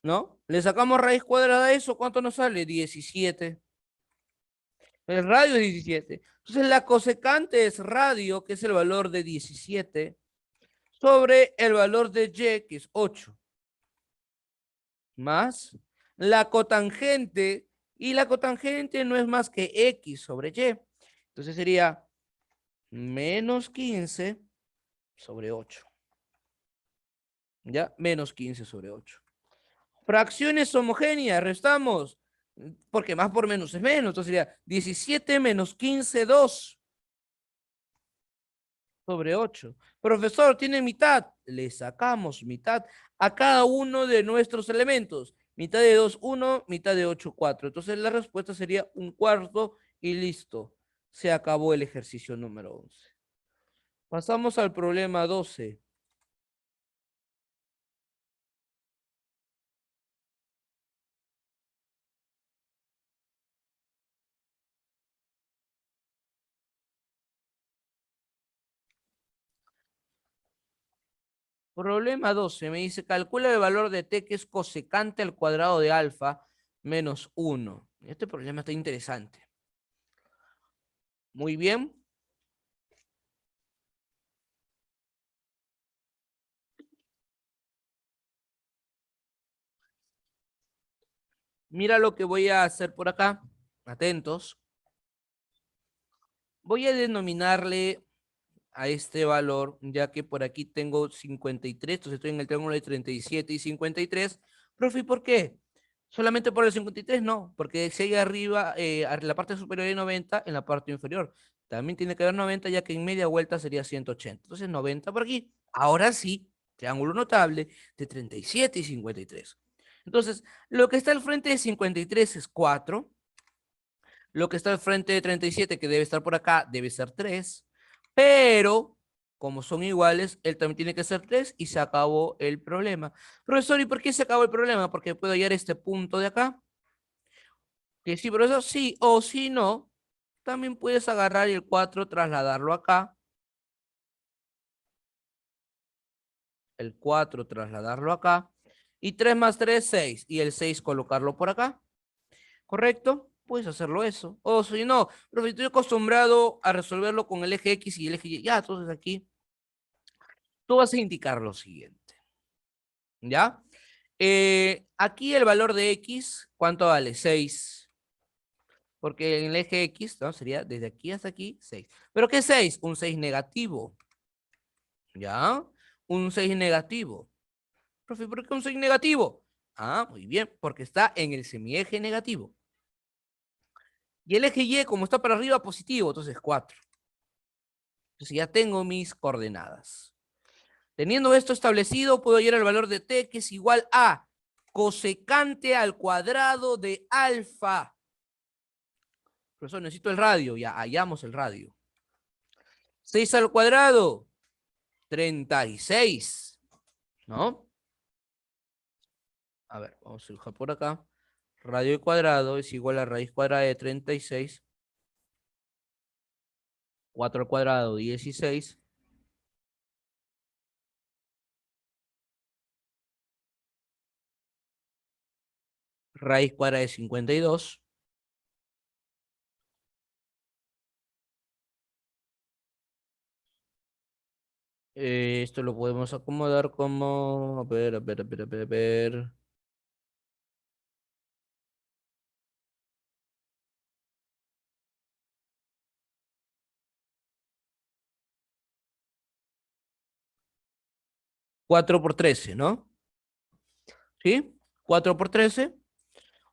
¿no? Le sacamos raíz cuadrada a eso, ¿cuánto nos sale? 17. El radio es 17. Entonces la cosecante es radio, que es el valor de 17, sobre el valor de y, que es 8, más la cotangente, y la cotangente no es más que x sobre y. Entonces sería menos 15 sobre 8. ¿Ya? Menos 15 sobre 8. Fracciones homogéneas, restamos, porque más por menos es menos. Entonces sería 17 menos 15, 2 sobre 8. Profesor, tiene mitad. Le sacamos mitad a cada uno de nuestros elementos. Mitad de 2, 1, mitad de 8, 4. Entonces la respuesta sería un cuarto y listo. Se acabó el ejercicio número 11. Pasamos al problema 12. Problema 12 me dice, calcula el valor de t que es cosecante al cuadrado de alfa menos 1. Este problema está interesante. Muy bien. Mira lo que voy a hacer por acá. Atentos. Voy a denominarle a este valor, ya que por aquí tengo 53, entonces estoy en el triángulo de 37 y 53. Profe, ¿y por qué? ¿Solamente por el 53? No, porque si hay arriba, en la parte superior hay 90, en la parte inferior también tiene que haber 90, ya que en media vuelta sería 180. Entonces 90 por aquí. Ahora sí, triángulo notable de 37 y 53. Entonces, lo que está al frente de 53 es 4. Lo que está al frente de 37, que debe estar por acá, debe ser 3. Pero, como son iguales, él también tiene que ser 3 y se acabó el problema. Profesor, ¿y por qué se acabó el problema? Porque puedo hallar este punto de acá. Que sí, profesor, sí. O si no, también puedes agarrar el 4, trasladarlo acá. El 4, trasladarlo acá. Y 3 más 3, 6. Y el 6 colocarlo por acá. ¿Correcto? Puedes hacerlo eso. O si no, pero estoy acostumbrado a resolverlo con el eje X y el eje Y. Ya, entonces aquí tú vas a indicar lo siguiente. ¿Ya? Aquí el valor de X, ¿cuánto vale? 6. Porque en el eje X, ¿no? Sería desde aquí hasta aquí, 6. ¿Pero qué es 6? Un 6 negativo. ¿Ya? Un 6 negativo. Profe, ¿por qué un 6 negativo? Ah, muy bien, porque está en el semieje negativo. Y el eje Y, como está para arriba, positivo, entonces 4. Entonces ya tengo mis coordenadas. Teniendo esto establecido, puedo hallar el valor de t, que es igual a cosecante al cuadrado de alfa. Profesor, necesito el radio. Ya hallamos el radio. 6 al cuadrado, 36. ¿No? A ver, vamos a dibujar por acá. Radio al cuadrado es igual a raíz cuadrada de 36. 4 al cuadrado, 16. Raíz cuadrada de 52. Esto lo podemos acomodar como... A ver. 4 por 13, ¿no? ¿Sí? 4 por 13.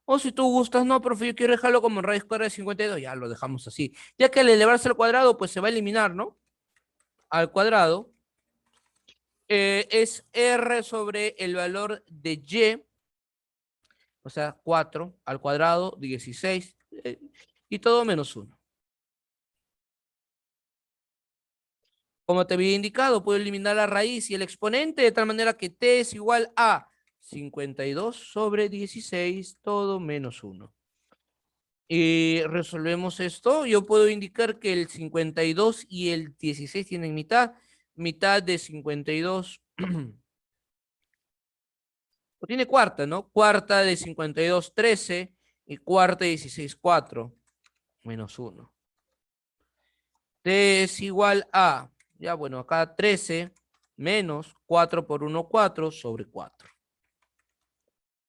O si tú gustas, no, profe, yo quiero dejarlo como raíz cuadrada de 52, ya lo dejamos así. Ya que al elevarse al cuadrado, pues se va a eliminar, ¿no? Al cuadrado es R sobre el valor de Y, o sea, 4 al cuadrado, 16, y todo menos 1. Como te había indicado, puedo eliminar la raíz y el exponente de tal manera que t es igual a 52 sobre 16, todo menos 1. Y resolvemos esto. Yo puedo indicar que el 52 y el 16 tienen mitad. Mitad de 52. O tiene cuarta, ¿no? Cuarta de 52, 13. Y cuarta de 16, 4. menos 1. T es igual a, ya bueno, acá 13 menos 4 por 1, 4 sobre 4.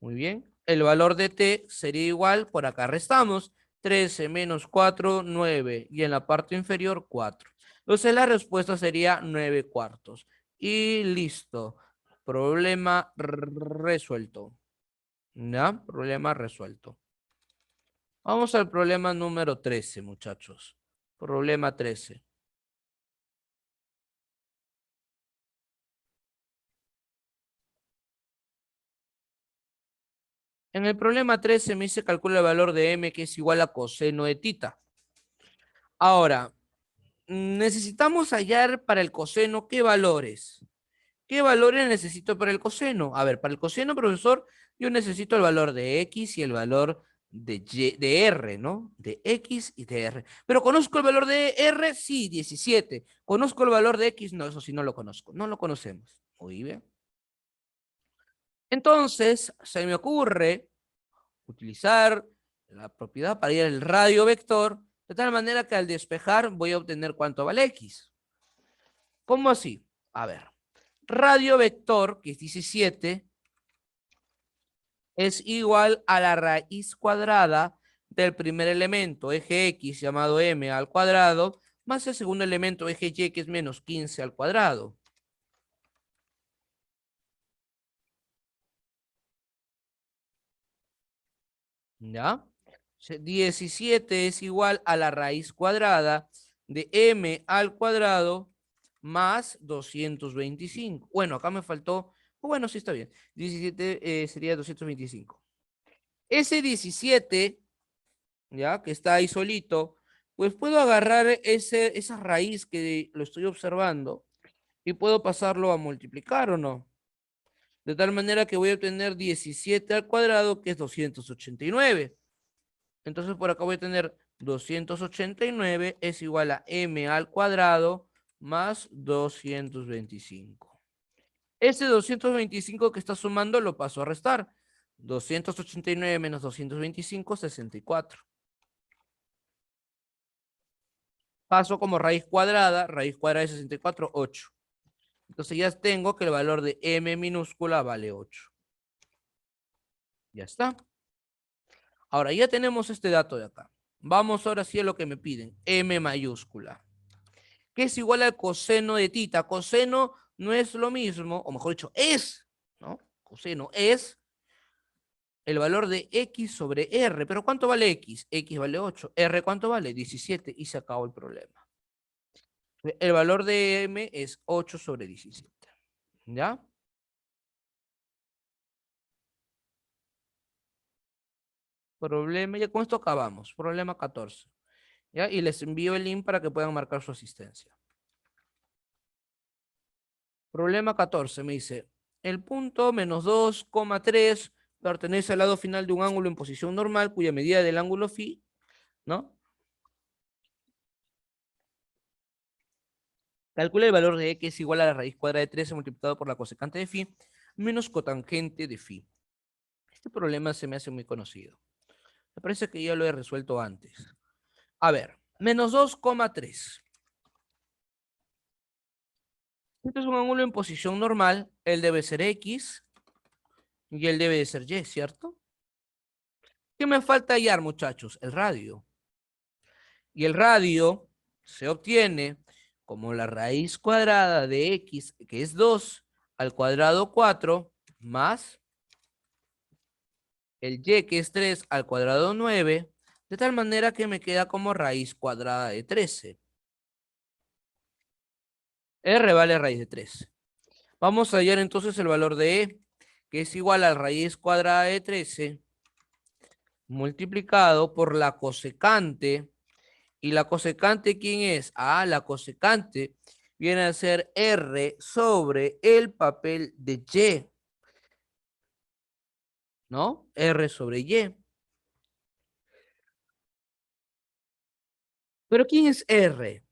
Muy bien. El valor de t sería igual, por acá restamos, 13 menos 4, 9. Y en la parte inferior, 4. Entonces la respuesta sería 9 cuartos. Y listo. Problema resuelto. ¿Ya? Problema resuelto. Vamos al problema número 13, muchachos. Problema 13. En el problema 13 me dice calcula el valor de m que es igual a coseno de tita. Ahora, necesitamos hallar para el coseno qué valores. ¿Qué valores necesito para el coseno? A ver, para el coseno, profesor, yo necesito el valor de x y el valor de r, ¿no? De x y de r. ¿Pero conozco el valor de r? Sí, 17. ¿Conozco el valor de x? No, eso sí no lo conozco. No lo conocemos. Muy bien. Entonces, se me ocurre utilizar la propiedad para ir al radio vector, de tal manera que al despejar voy a obtener cuánto vale x. ¿Cómo así? A ver, radio vector, que es 17, es igual a la raíz cuadrada del primer elemento, eje x, llamado m al cuadrado, más el segundo elemento, eje y, que es menos 15 al cuadrado. ¿Ya? 17 es igual a la raíz cuadrada de m al cuadrado más 225. Bueno, acá me faltó, bueno, sí está bien. 17 sería 225. Ese 17, ya, que está ahí solito, pues puedo agarrar esa raíz que lo estoy observando y puedo pasarlo a multiplicar o no. De tal manera que voy a obtener 17 al cuadrado, que es 289. Entonces por acá voy a tener 289 es igual a m al cuadrado más 225. Ese 225 que está sumando lo paso a restar. 289 menos 225, 64. Paso como raíz cuadrada de 64, 8. Entonces ya tengo que el valor de m minúscula vale 8. Ya está. Ahora ya tenemos este dato de acá. Vamos ahora sí a lo que me piden. M mayúscula, que es igual al coseno de tita. Coseno no es lo mismo, o mejor dicho, es, ¿no? Coseno es el valor de x sobre r. ¿Pero cuánto vale x? X vale 8. R, ¿cuánto vale? 17. Y se acabó el problema. El valor de m es 8 sobre 17. ¿Ya? Problema, ya con esto acabamos. Problema 14. ¿Ya? Y les envío el link para que puedan marcar su asistencia. Problema 14 me dice, el punto menos 2,3 pertenece al lado final de un ángulo en posición normal cuya medida del ángulo phi, ¿no? Calcula el valor de x igual a la raíz cuadrada de 13 multiplicado por la cosecante de phi menos cotangente de phi. Este problema se me hace muy conocido. Me parece que ya lo he resuelto antes. A ver, menos 2,3. Este es un ángulo en posición normal. Él debe ser x y él debe de ser y, ¿cierto? ¿Qué me falta hallar, muchachos? El radio. Y el radio se obtiene como la raíz cuadrada de x, que es 2, al cuadrado 4, más el y, que es 3, al cuadrado 9, de tal manera que me queda como raíz cuadrada de 13. R vale raíz de 13. Vamos a hallar entonces el valor de E, que es igual a la raíz cuadrada de 13 multiplicado por la cosecante. ¿Y la cosecante quién es? Ah, la cosecante viene a ser R sobre el papel de Y, ¿no? R sobre Y. ¿Pero quién es R?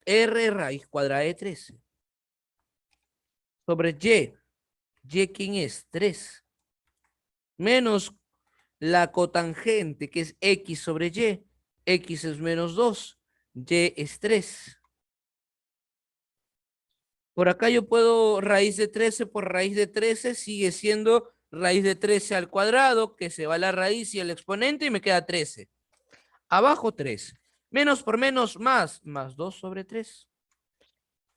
R raíz cuadrada de 13. Sobre Y. ¿Y quién es? 3. Menos la cotangente, que es X sobre Y. X es menos 2, Y es 3. Por acá yo puedo raíz de 13 por raíz de 13 sigue siendo raíz de 13 al cuadrado, que se va la raíz y el exponente y me queda 13. Abajo 3. Menos por menos más 2 sobre 3.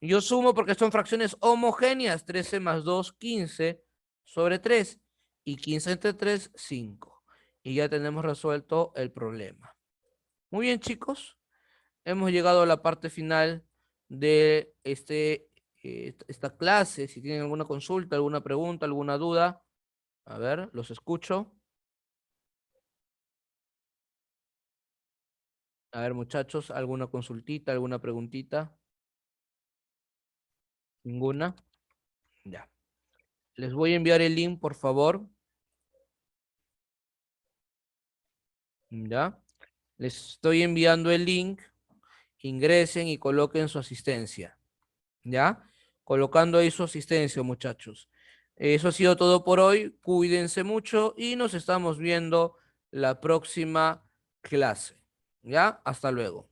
Yo sumo porque son fracciones homogéneas. 13 más 2, 15 sobre 3. Y 15 entre 3, 5. Y ya tenemos resuelto el problema. Muy bien, chicos. Hemos llegado a la parte final de esta clase. Si tienen alguna consulta, alguna pregunta, alguna duda, a ver, los escucho. A ver, muchachos, ¿alguna consultita, alguna preguntita? ¿Ninguna? Ya. Les voy a enviar el link, por favor. ¿Ya? Les estoy enviando el link. Ingresen y coloquen su asistencia. ¿Ya? Colocando ahí su asistencia, muchachos. Eso ha sido todo por hoy. Cuídense mucho y nos estamos viendo la próxima clase. ¿Ya? Hasta luego.